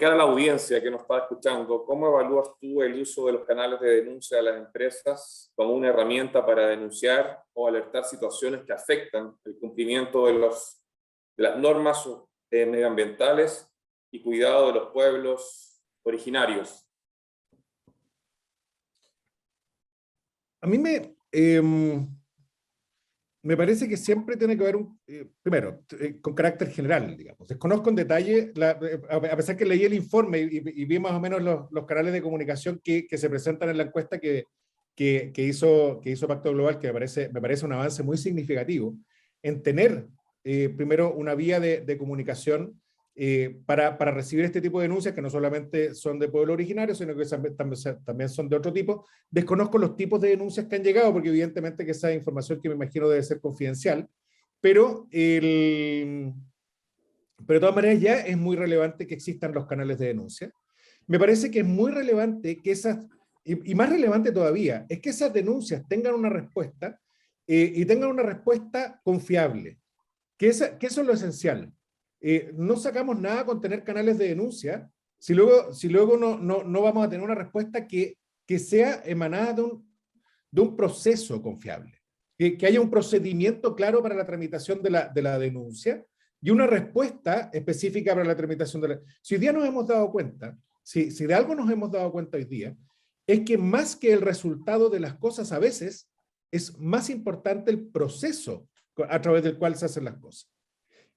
cara a la audiencia que nos está escuchando, ¿cómo evalúas tú el uso de los canales de denuncia de las empresas como una herramienta para denunciar o alertar situaciones que afectan el cumplimiento de las normas medioambientales y cuidado de los pueblos originarios? A mí me parece que siempre tiene que haber primero, con carácter general, digamos. Desconozco en detalle, a pesar que leí el informe y vi más o menos los canales de comunicación que se presentan en la encuesta que hizo Pacto Global, que me parece un avance muy significativo en tener primero una vía de comunicación para recibir este tipo de denuncias que no solamente son de pueblo originario, sino que también son de otro tipo. Desconozco los tipos de denuncias que han llegado, porque evidentemente que esa información que me imagino debe ser confidencial, pero de todas maneras ya es muy relevante que existan los canales de denuncia. Me parece que es muy relevante que y más relevante todavía, es que esas denuncias tengan una respuesta y tengan una respuesta confiable, que eso es lo esencial. No sacamos nada con tener canales de denuncia si luego no vamos a tener una respuesta que sea emanada de un proceso confiable, que haya un procedimiento claro para la tramitación de la denuncia y una respuesta específica para la tramitación de la... Si hoy día nos hemos dado cuenta, si de algo nos hemos dado cuenta hoy día, es que más que el resultado de las cosas a veces, es más importante el proceso a través del cual se hacen las cosas.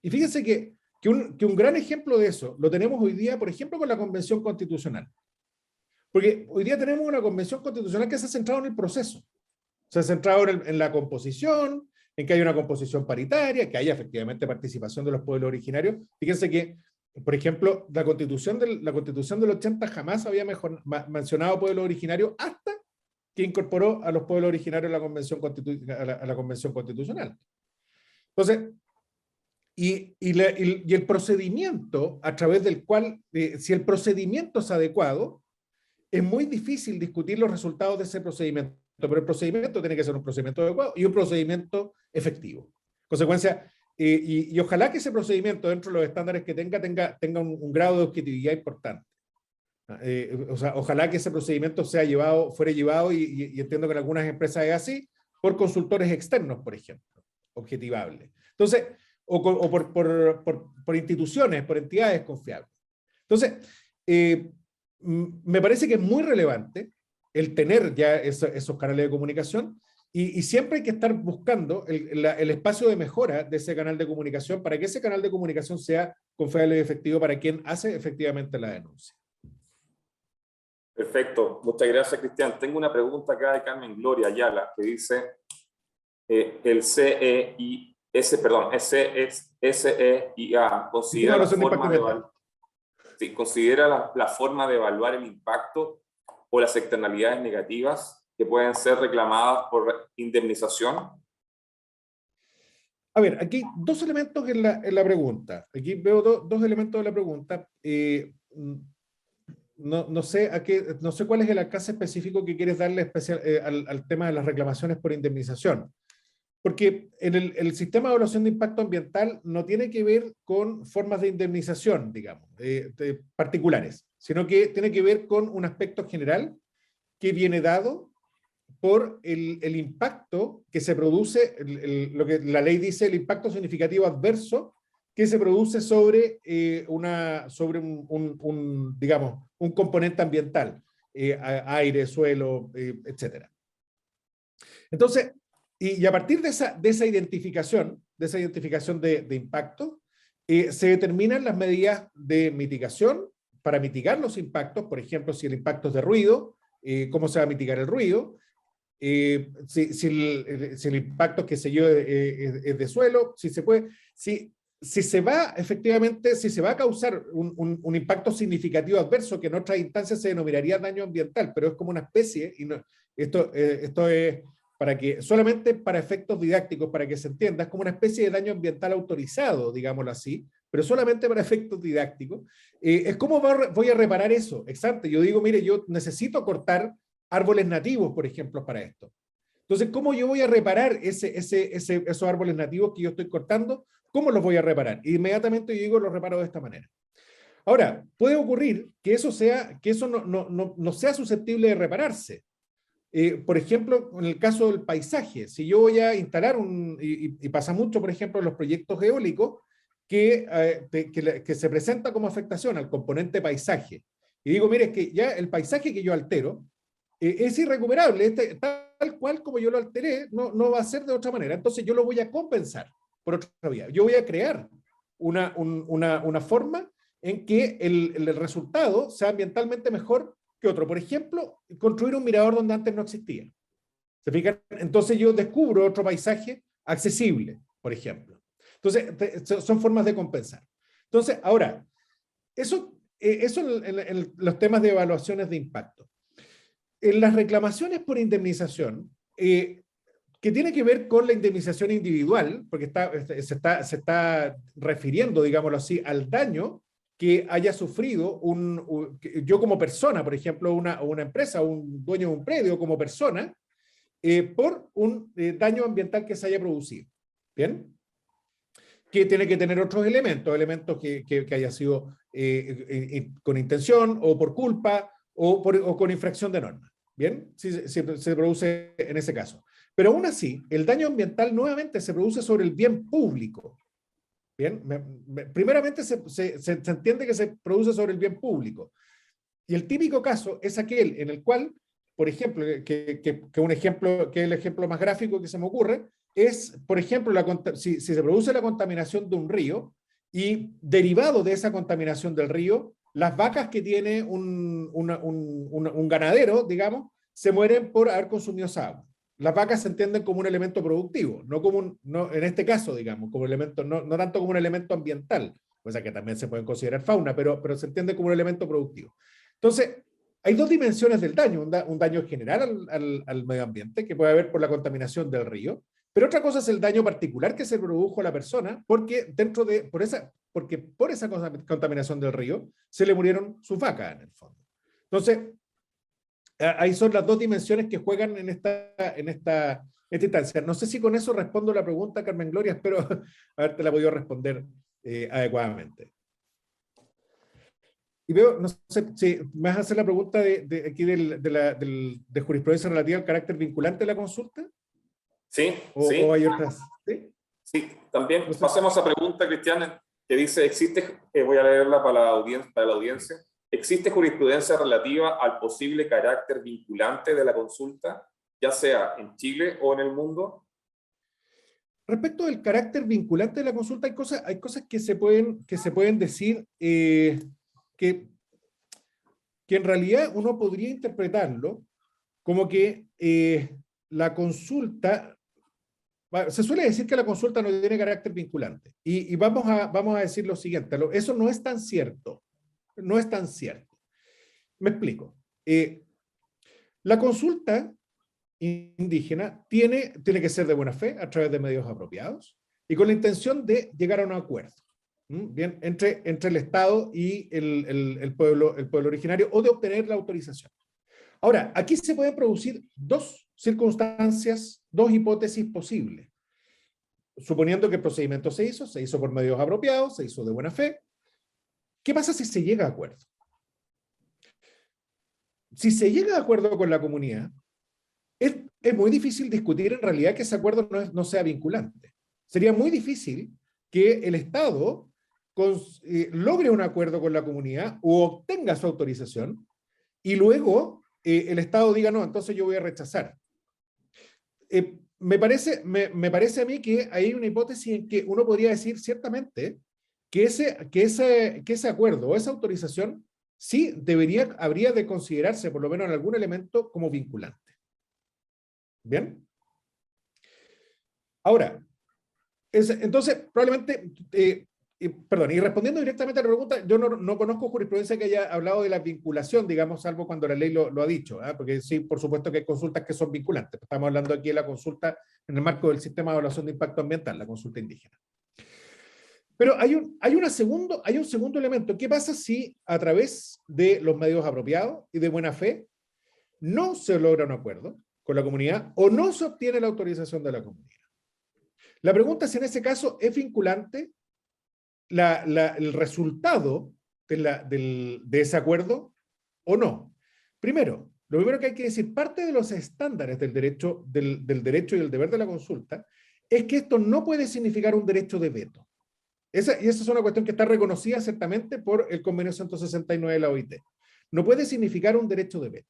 Y fíjense que un gran ejemplo de eso lo tenemos hoy día, por ejemplo, con la Convención Constitucional. Porque hoy día tenemos una Convención Constitucional que se ha centrado en el proceso. Se ha centrado en la composición, en que haya una composición paritaria, que haya efectivamente participación de los pueblos originarios. Fíjense que, por ejemplo, la Constitución del 80 jamás había mencionado pueblo originario hasta que incorporó a los pueblos originarios a la Convención Constitucional. Entonces, y el procedimiento a través del cual, si el procedimiento es adecuado, es muy difícil discutir los resultados de ese procedimiento, pero el procedimiento tiene que ser un procedimiento adecuado y un procedimiento efectivo. Consecuencia, y ojalá que ese procedimiento, dentro de los estándares que tenga un grado de objetividad importante. O sea, ojalá que ese procedimiento fuera llevado, y entiendo que en algunas empresas es así, por consultores externos, por ejemplo, objetivables. Entonces, o por instituciones, por entidades confiables. Entonces, me parece que es muy relevante el tener ya esos canales de comunicación y siempre hay que estar buscando el espacio de mejora de ese canal de comunicación para que ese canal de comunicación sea confiable y efectivo para quien hace efectivamente la denuncia. Perfecto, muchas gracias, Cristian. Tengo una pregunta acá de Carmen Gloria Ayala que dice el SEIA considera la forma de evaluar el impacto o las externalidades negativas que pueden ser reclamadas por indemnización. A ver, aquí dos elementos en la pregunta. Aquí veo dos elementos de la pregunta. No sé no sé cuál es el alcance específico que quieres darle especial, al tema de las reclamaciones por indemnización. Porque en el sistema de evaluación de impacto ambiental no tiene que ver con formas de indemnización, digamos, particulares, sino que tiene que ver con un aspecto general que viene dado por el impacto que se produce, lo que la ley dice, el impacto significativo adverso que se produce sobre, digamos, un componente ambiental, aire, suelo, etcétera. Entonces, y a partir de esa identificación de impacto, se determinan las medidas de mitigación para mitigar los impactos. Por ejemplo, si el impacto es de ruido, cómo se va a mitigar el ruido, si el impacto, qué sé yo, es de suelo, si se puede, si se va efectivamente, si se va a causar un impacto significativo adverso, que en otras instancias se denominaría daño ambiental, pero es como una especie, y no, esto es solamente para efectos didácticos, para que se entienda, es como una especie de daño ambiental autorizado, digámoslo así, pero solamente para efectos didácticos. Es como voy a reparar eso, exacto. Yo digo, mire, yo necesito cortar árboles nativos, por ejemplo, para esto. Entonces, ¿cómo yo voy a reparar esos árboles nativos que yo estoy cortando? ¿Cómo los voy a reparar? Inmediatamente yo digo, los reparo de esta manera. Ahora, puede ocurrir que eso no sea susceptible de repararse. Por ejemplo, en el caso del paisaje, si yo voy a instalar y pasa mucho, por ejemplo, en los proyectos eólicos, que se presenta como afectación al componente paisaje. Y digo, mire, es que ya el paisaje que yo altero es irrecuperable, tal cual como yo lo alteré, no va a ser de otra manera. Entonces yo lo voy a compensar por otra vía. Yo voy a crear una forma en que el resultado sea ambientalmente mejor que otro. Por ejemplo, construir un mirador donde antes no existía. ¿Se fijan? Entonces yo descubro otro paisaje accesible, por ejemplo. Entonces, son formas de compensar. Entonces, ahora, eso en los temas de evaluaciones de impacto. En las reclamaciones por indemnización, que tiene que ver con la indemnización individual, porque se está refiriendo, digámoslo así, al daño que haya sufrido yo como persona, por ejemplo, una empresa, un dueño de un predio como persona, por un daño ambiental que se haya producido. ¿Bien? Que tiene que tener otros elementos que haya sido con intención o por culpa o con infracción de normas. ¿Bien? Si se produce en ese caso. Pero aún así, el daño ambiental nuevamente se produce sobre el bien público. Bien, primeramente se entiende que se produce sobre el bien público. Y el típico caso es aquel en el cual, por ejemplo, que es el ejemplo más gráfico que se me ocurre, es, por ejemplo, si se produce la contaminación de un río y derivado de esa contaminación del río, las vacas que tiene un ganadero, digamos, se mueren por haber consumido esa agua. Las vacas se entienden como un elemento productivo, no en este caso, digamos, como elemento, no tanto como un elemento ambiental, o sea que también se pueden considerar fauna, pero se entiende como un elemento productivo. Entonces, hay dos dimensiones del daño, un daño general al medio ambiente, que puede haber por la contaminación del río, pero otra cosa es el daño particular que se produjo a la persona, porque por esa contaminación del río se le murieron sus vacas en el fondo. Entonces, ahí son las dos dimensiones que juegan en esta instancia. No sé si con eso respondo la pregunta, Carmen Gloria, espero haberte la podido responder adecuadamente. Y veo, no sé si me vas a hacer la pregunta aquí de jurisprudencia relativa al carácter vinculante de la consulta. Sí, sí. ¿O hay otras? Sí, sí, también no sé. pasemos a pregunta, Cristian, que dice, voy a leerla para la audiencia. ¿Existe jurisprudencia relativa al posible carácter vinculante de la consulta, ya sea en Chile o en el mundo? Respecto del carácter vinculante de la consulta, hay cosas que se pueden decir que en realidad uno podría interpretarlo como que la consulta, se suele decir que la consulta no tiene carácter vinculante, y vamos a decir lo siguiente, eso no es tan cierto, no es tan cierto. Me explico. La consulta indígena tiene que ser de buena fe a través de medios apropiados, y con la intención de llegar a un acuerdo, bien, entre el Estado y el pueblo originario, o de obtener la autorización. Ahora, aquí se pueden producir dos circunstancias, dos hipótesis posibles. Suponiendo que el procedimiento se hizo por medios apropiados, se hizo de buena fe. ¿Qué pasa si se llega a acuerdo? Si se llega a acuerdo con la comunidad, es muy difícil discutir en realidad que ese acuerdo no sea vinculante. Sería muy difícil que el Estado logre un acuerdo con la comunidad o obtenga su autorización y luego el Estado diga, no, entonces yo voy a rechazar. Me parece a mí que hay una hipótesis en que uno podría decir ciertamente que ese acuerdo o esa autorización sí habría de considerarse, por lo menos en algún elemento, como vinculante. ¿Bien? Ahora, entonces, probablemente, perdón, y respondiendo directamente a la pregunta, yo no conozco jurisprudencia que haya hablado de la vinculación, digamos, salvo cuando la ley lo ha dicho, porque sí, por supuesto que hay consultas que son vinculantes. Estamos hablando aquí de la consulta en el marco del sistema de evaluación de impacto ambiental, la consulta indígena. Pero hay un segundo elemento. ¿Qué pasa si a través de los medios apropiados y de buena fe no se logra un acuerdo con la comunidad o no se obtiene la autorización de la comunidad? La pregunta es si en ese caso es vinculante el resultado de ese acuerdo o no. Primero, lo primero que hay que decir, parte de los estándares del derecho y el deber de la consulta es que esto no puede significar un derecho de veto. Y esa es una cuestión que está reconocida ciertamente por el convenio 169 de la OIT. No puede significar un derecho de veto.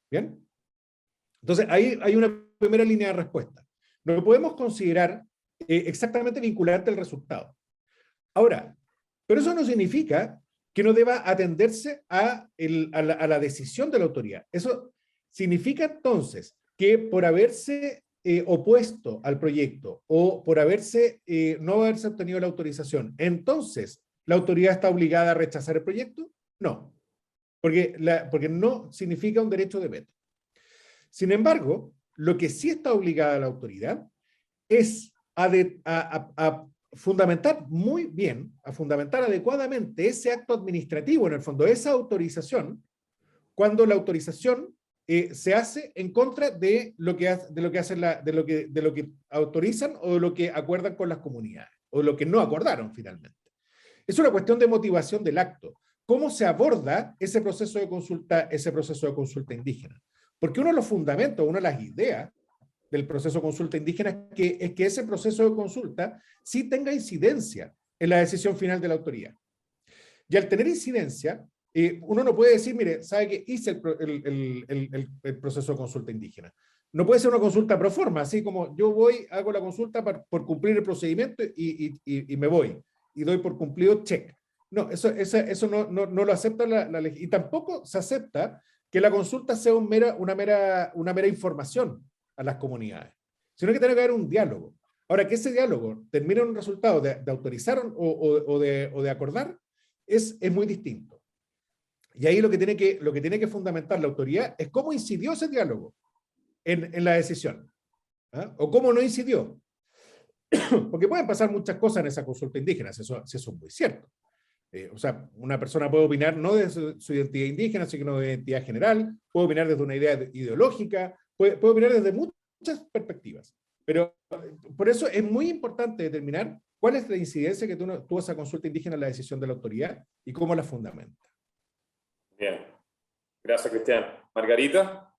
¿Bien? Entonces, ahí hay una primera línea de respuesta. No podemos considerar exactamente vinculante el resultado. Ahora, pero eso no significa que no deba atenderse a la decisión de la autoridad. Eso significa entonces que por haberse opuesto al proyecto o por no haberse obtenido la autorización, entonces la autoridad está obligada a rechazar el proyecto. No, porque no significa un derecho de veto. Sin embargo, lo que sí está obligada la autoridad es a fundamentar muy bien, a fundamentar adecuadamente ese acto administrativo, en el fondo, esa autorización, cuando la autorización se hace en contra de lo que autorizan o de lo que acuerdan con las comunidades, o de lo que no acordaron finalmente. Es una cuestión de motivación del acto. ¿Cómo se aborda ese proceso de consulta indígena? Porque uno de los fundamentos, una de las ideas del proceso de consulta indígena es que ese proceso de consulta sí tenga incidencia en la decisión final de la autoridad. Y al tener incidencia, uno no puede decir, mire, ¿sabe que hice el proceso de consulta indígena? No puede ser una consulta pro forma, así como yo voy, hago la consulta por cumplir el procedimiento y me voy, y doy por cumplido check. No, eso no lo acepta la ley. Y tampoco se acepta que la consulta sea una mera información a las comunidades, sino que tiene que haber un diálogo. Ahora, que ese diálogo termine en un resultado de autorizar o de acordar, es muy distinto. Y ahí lo que tiene que fundamentar la autoridad es cómo incidió ese diálogo en la decisión, o cómo no incidió. Porque pueden pasar muchas cosas en esa consulta indígena, si eso es muy cierto. O sea, una persona puede opinar no de su identidad indígena, sino de identidad general, puede opinar desde una idea ideológica, puede opinar desde muchas perspectivas. Pero por eso es muy importante determinar cuál es la incidencia que tuvo esa consulta indígena en la decisión de la autoridad y cómo la fundamenta. Bien. Gracias, Cristian. Margarita.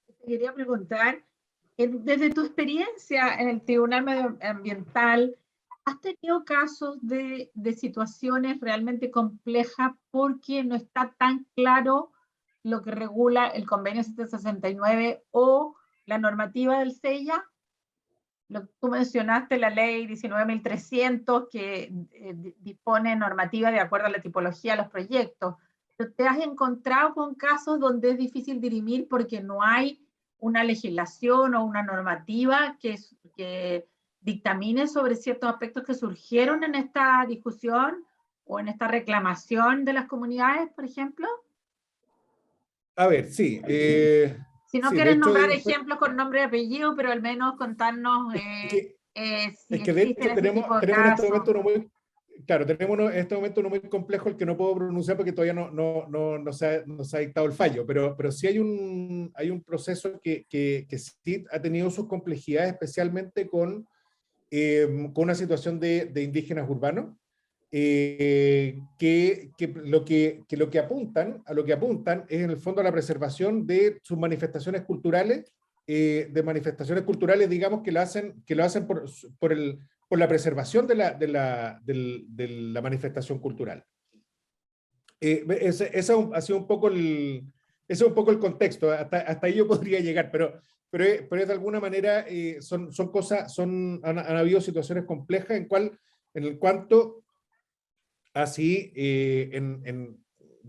Te quería preguntar, desde tu experiencia en el Tribunal Medioambiental, ¿has tenido casos de situaciones realmente complejas porque no está tan claro lo que regula el convenio 769 o la normativa del SEIA? Tú mencionaste la ley 19.300 que dispone normativa de acuerdo a la tipología de los proyectos. ¿Pero te has encontrado con casos donde es difícil dirimir porque no hay una legislación o una normativa que dictamine sobre ciertos aspectos que surgieron en esta discusión o en esta reclamación de las comunidades, por ejemplo? A ver, sí. Si no sí, quieres de hecho, nombrar ejemplos con nombre y apellido, pero al menos contarnos si Es que de existen hecho ese tenemos, tipo de tenemos en este casos. momento uno muy, claro, tenemos en este momento uno muy complejo, el que no puedo pronunciar porque todavía no se ha dictado el fallo, pero sí hay un proceso que sí ha tenido sus complejidades, especialmente con una situación de indígenas urbanos, lo que apuntan es en el fondo a la preservación de sus manifestaciones culturales, digamos, que lo hacen por la preservación de la manifestación cultural. Ese ha sido un poco ese es un poco el contexto, hasta ahí yo podría llegar, pero es de alguna manera, han habido situaciones complejas en el cuanto así, en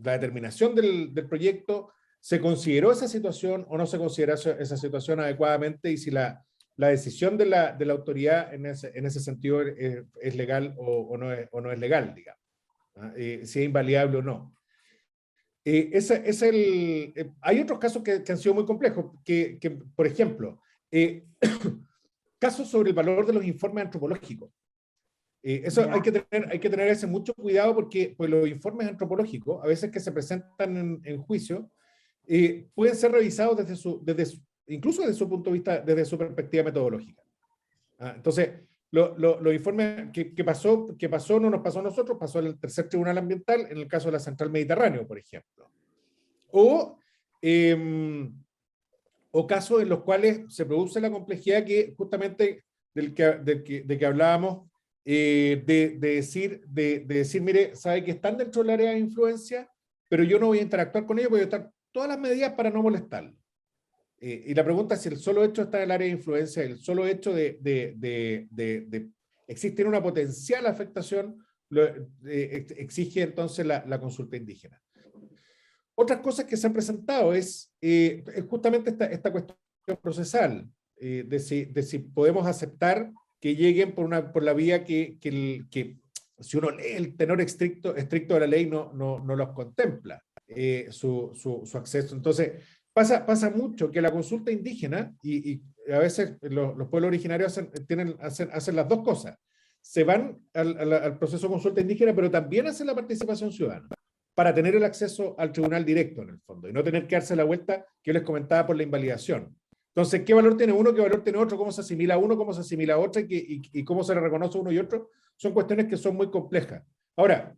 la determinación del proyecto, se consideró esa situación o no se consideró esa situación adecuadamente, y si la decisión de la autoridad en ese sentido es legal o no es legal, digamos, si es invalidable o no. Hay otros casos que han sido muy complejos, por ejemplo, casos sobre el valor de los informes antropológicos. Eso hay que tener ese mucho cuidado, porque pues, los informes antropológicos, a veces que se presentan en juicio, pueden ser revisados incluso desde su punto de vista, desde su perspectiva metodológica. Entonces, los informes que pasó no nos pasó a nosotros, pasó al tercer tribunal ambiental en el caso de la Central Mediterráneo, por ejemplo. O casos en los cuales se produce la complejidad que justamente de que hablábamos, de decir, mire, sabe que están dentro del área de influencia, pero yo no voy a interactuar con ellos, voy a estar todas las medidas para no molestarlos. Y la pregunta es si el solo hecho de estar en el área de influencia, el solo hecho de existir una potencial afectación, exige entonces la consulta indígena. Otras cosas que se han presentado es justamente esta cuestión procesal, de si podemos aceptar que lleguen por la vía que si uno lee el tenor estricto de la ley no los contempla, su acceso. Entonces, pasa mucho que la consulta indígena, y a veces los pueblos originarios hacen las dos cosas. Se van al proceso de consulta indígena, pero también hacen la participación ciudadana, para tener el acceso al tribunal directo, en el fondo, y no tener que darse la vuelta que yo les comentaba por la invalidación. Entonces, ¿qué valor tiene uno, qué valor tiene otro, cómo se asimila uno, cómo se asimila otro, y cómo se le reconoce uno y otro? Son cuestiones que son muy complejas. Ahora,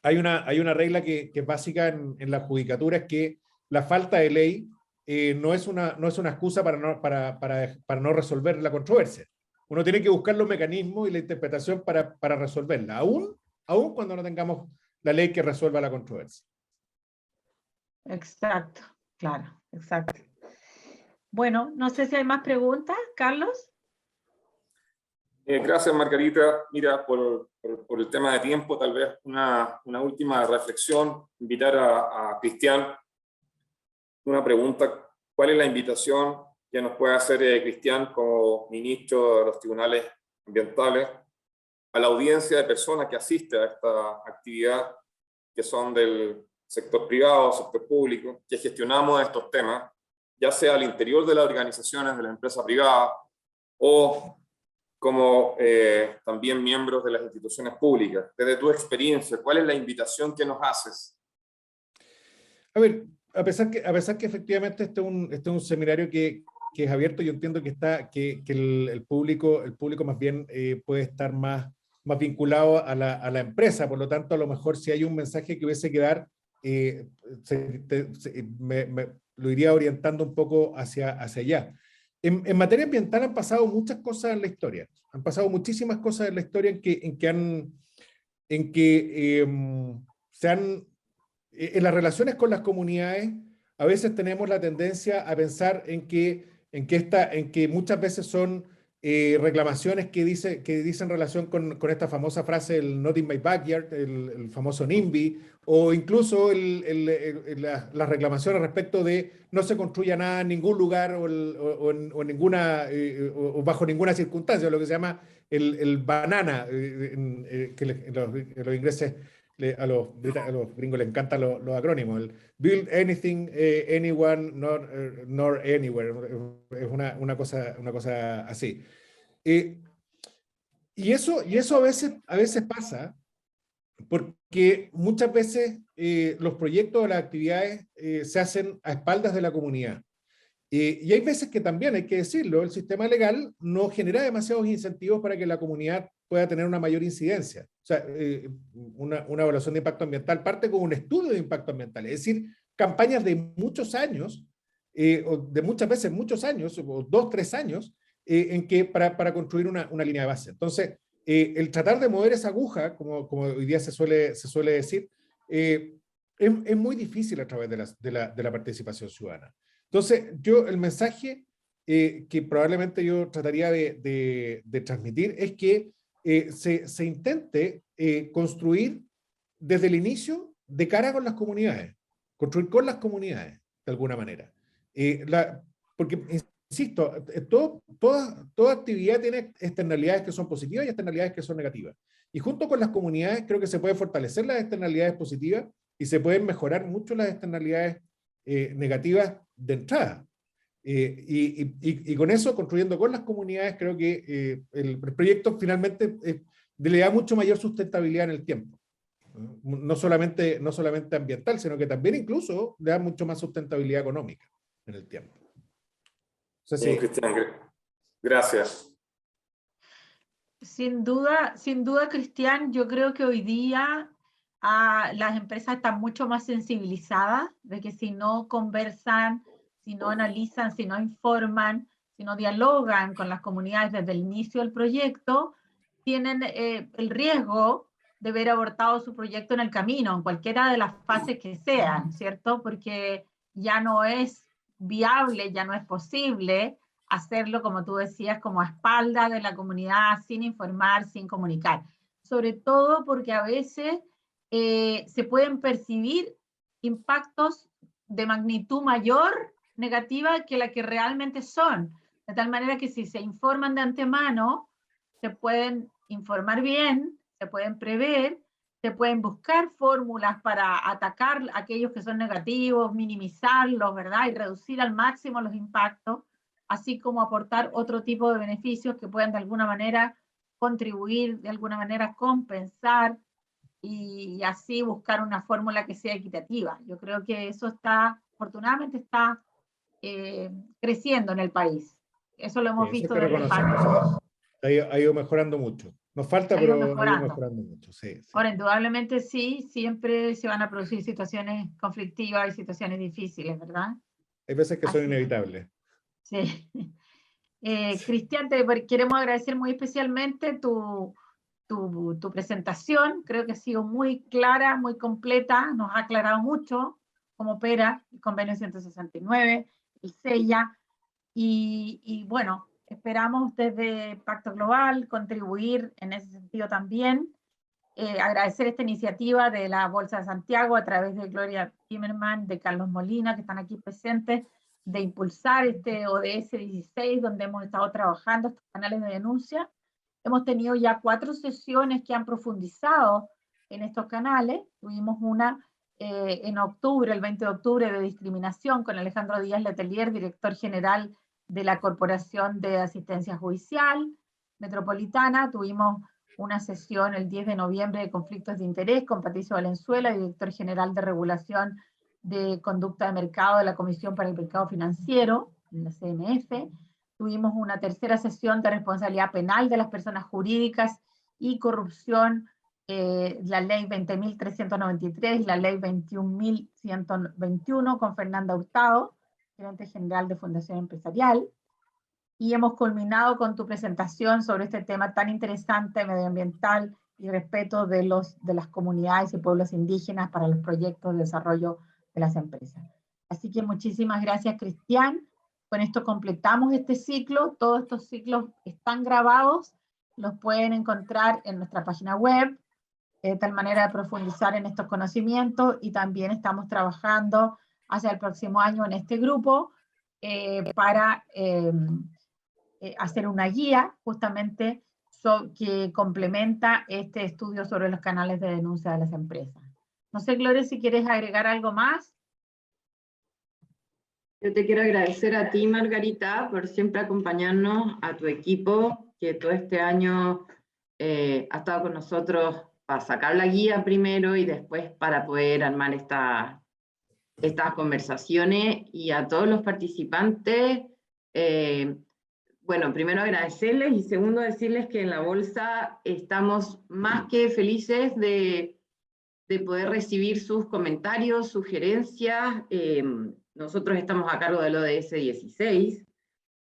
hay una regla que es básica en la judicatura, es que la falta de ley no es una excusa para no resolver la controversia. Uno tiene que buscar los mecanismos y la interpretación para resolverla, aún cuando no tengamos la ley que resuelva la controversia. Exacto, claro, exacto. Bueno, no sé si hay más preguntas, Carlos. Gracias, Margarita. Mira, por el tema de tiempo, tal vez una última reflexión, invitar a Cristian una pregunta. ¿Cuál es la invitación que nos puede hacer Cristian como ministro de los tribunales ambientales a la audiencia de personas que asiste a esta actividad, que son del sector privado, sector público, que gestionamos estos temas, ya sea al interior de las organizaciones de la empresa privada o como también miembros de las instituciones públicas? Desde tu experiencia, ¿cuál es la invitación que nos haces? A ver, a pesar que efectivamente este es un seminario que es abierto, yo entiendo que el público más bien puede estar más vinculado a la empresa, por lo tanto, a lo mejor si hay un mensaje que hubiese que dar, lo iría orientando un poco hacia allá. En materia ambiental han pasado muchas cosas en la historia, han pasado muchísimas cosas en la historia en las relaciones con las comunidades. A veces tenemos la tendencia a pensar en que muchas veces son reclamaciones que dicen relación con esta famosa frase, el not in my backyard, el famoso NIMBY, o incluso las reclamaciones respecto de no se construya nada en ningún lugar o bajo ninguna circunstancia, lo que se llama el banana, que los ingleses, a los gringos les encantan los acrónimos, el build anything, anyone, nor anywhere, es una cosa así. Y eso a veces pasa, porque muchas veces los proyectos o las actividades se hacen a espaldas de la comunidad. Y hay veces que también, hay que decirlo, el sistema legal no genera demasiados incentivos para que la comunidad pueda tener una mayor incidencia. O sea, una evaluación de impacto ambiental parte con un estudio de impacto ambiental, es decir, campañas de muchos años, o de muchas veces muchos años, o 2, 3 años, en que para construir una línea de base. Entonces, el tratar de mover esa aguja, como hoy día se suele decir, es muy difícil a través de la participación ciudadana. Entonces, el mensaje que probablemente yo trataría de transmitir es que se intente construir desde el inicio de cara con las comunidades, construir con las comunidades, de alguna manera. Porque, insisto, toda actividad tiene externalidades que son positivas y externalidades que son negativas. Y junto con las comunidades creo que se puede fortalecer las externalidades positivas y se pueden mejorar mucho las externalidades negativas de entrada. Y con eso, construyendo con las comunidades, creo que el proyecto finalmente le da mucho mayor sustentabilidad en el tiempo. No solamente ambiental, sino que también incluso le da mucho más sustentabilidad económica en el tiempo. O sea, sí. Cristian, gracias. Sin duda, Cristian, yo creo que hoy día las empresas están mucho más sensibilizadas de que si no conversan, si no analizan, si no informan, si no dialogan con las comunidades desde el inicio del proyecto, tienen el riesgo de ver abortado su proyecto en el camino, en cualquiera de las fases que sean, ¿cierto? Porque ya no es viable, ya no es posible hacerlo, como tú decías, como a espaldas de la comunidad, sin informar, sin comunicar. Sobre todo porque a veces se pueden percibir impactos de magnitud mayor negativa que la que realmente son. De tal manera que si se informan de antemano, se pueden informar bien, se pueden prever, se pueden buscar fórmulas para atacar a aquellos que son negativos, minimizarlos, ¿verdad? Y reducir al máximo los impactos, así como aportar otro tipo de beneficios que puedan de alguna manera contribuir, de alguna manera compensar, y así buscar una fórmula que sea equitativa. Yo creo que eso afortunadamente está creciendo en el país. Eso lo hemos visto desde el pacto. Ha ido mejorando mucho. Nos falta, pero ha ido mejorando mucho. Sí. Ahora, indudablemente sí, siempre se van a producir situaciones conflictivas y situaciones difíciles, ¿verdad? Hay veces que son inevitables. Sí. Cristian, queremos agradecer muy especialmente tu presentación. Creo que ha sido muy clara, muy completa, nos ha aclarado mucho cómo opera el convenio 169, el SEIA, y bueno, esperamos desde Pacto Global contribuir en ese sentido también. Agradecer esta iniciativa de la Bolsa de Santiago a través de Gloria Timerman, de Carlos Molina, que están aquí presentes, de impulsar este ODS 16, donde hemos estado trabajando estos canales de denuncia. Hemos tenido ya 4 sesiones que han profundizado en estos canales. Tuvimos una en octubre, el 20 de octubre, de discriminación con Alejandro Díaz Letelier, director general de la Corporación de Asistencia Judicial Metropolitana. Tuvimos una sesión el 10 de noviembre de conflictos de interés con Patricio Valenzuela, director general de regulación de conducta de mercado de la Comisión para el Mercado Financiero, la CMF. Tuvimos una tercera sesión de responsabilidad penal de las personas jurídicas y corrupción, la ley 20.393 y la ley 21.121 con Fernanda Hurtado, gerente general de Fundación Empresarial. Y hemos culminado con tu presentación sobre este tema tan interesante, medioambiental y respeto de las comunidades y pueblos indígenas para los proyectos de desarrollo de las empresas. Así que muchísimas gracias, Cristian. Con esto completamos este ciclo. Todos estos ciclos están grabados, los pueden encontrar en nuestra página web, de tal manera de profundizar en estos conocimientos, y también estamos trabajando hacia el próximo año en este grupo para hacer una guía justamente que complementa este estudio sobre los canales de denuncia de las empresas. No sé, Gloria, si quieres agregar algo más. Yo te quiero agradecer a ti, Margarita, por siempre acompañarnos, a tu equipo, que todo este año ha estado con nosotros para sacar la guía primero y después para poder armar estas conversaciones, y a todos los participantes, bueno, primero agradecerles y segundo decirles que en la Bolsa estamos más que felices de poder recibir sus comentarios, sugerencias. Nosotros estamos a cargo del ODS 16,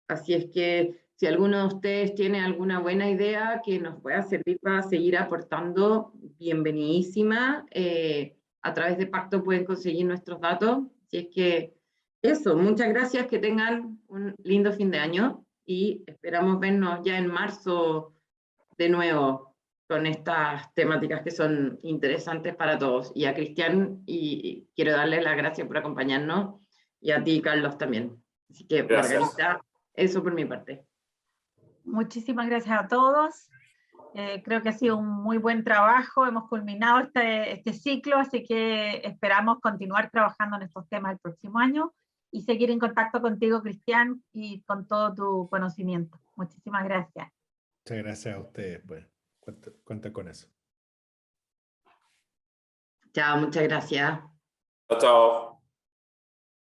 así es que si alguno de ustedes tiene alguna buena idea que nos pueda servir para seguir aportando, bienvenidísima. A través de Pacto pueden conseguir nuestros datos. Así es que eso, muchas gracias, que tengan un lindo fin de año y esperamos vernos ya en marzo de nuevo con estas temáticas que son interesantes para todos. Y a Cristian, y quiero darle las gracias por acompañarnos, y a ti, Carlos, también. Así que, Gracias. Margarita, eso por mi parte. Muchísimas gracias a todos. Creo que ha sido un muy buen trabajo. Hemos culminado este ciclo, así que esperamos continuar trabajando en estos temas el próximo año y seguir en contacto contigo, Cristian, y con todo tu conocimiento. Muchísimas gracias. Muchas gracias a ustedes, pues. Cuenta con eso. Chao, muchas gracias. Chao, chao.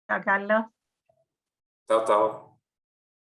Chao, Carlos. Chao, chao.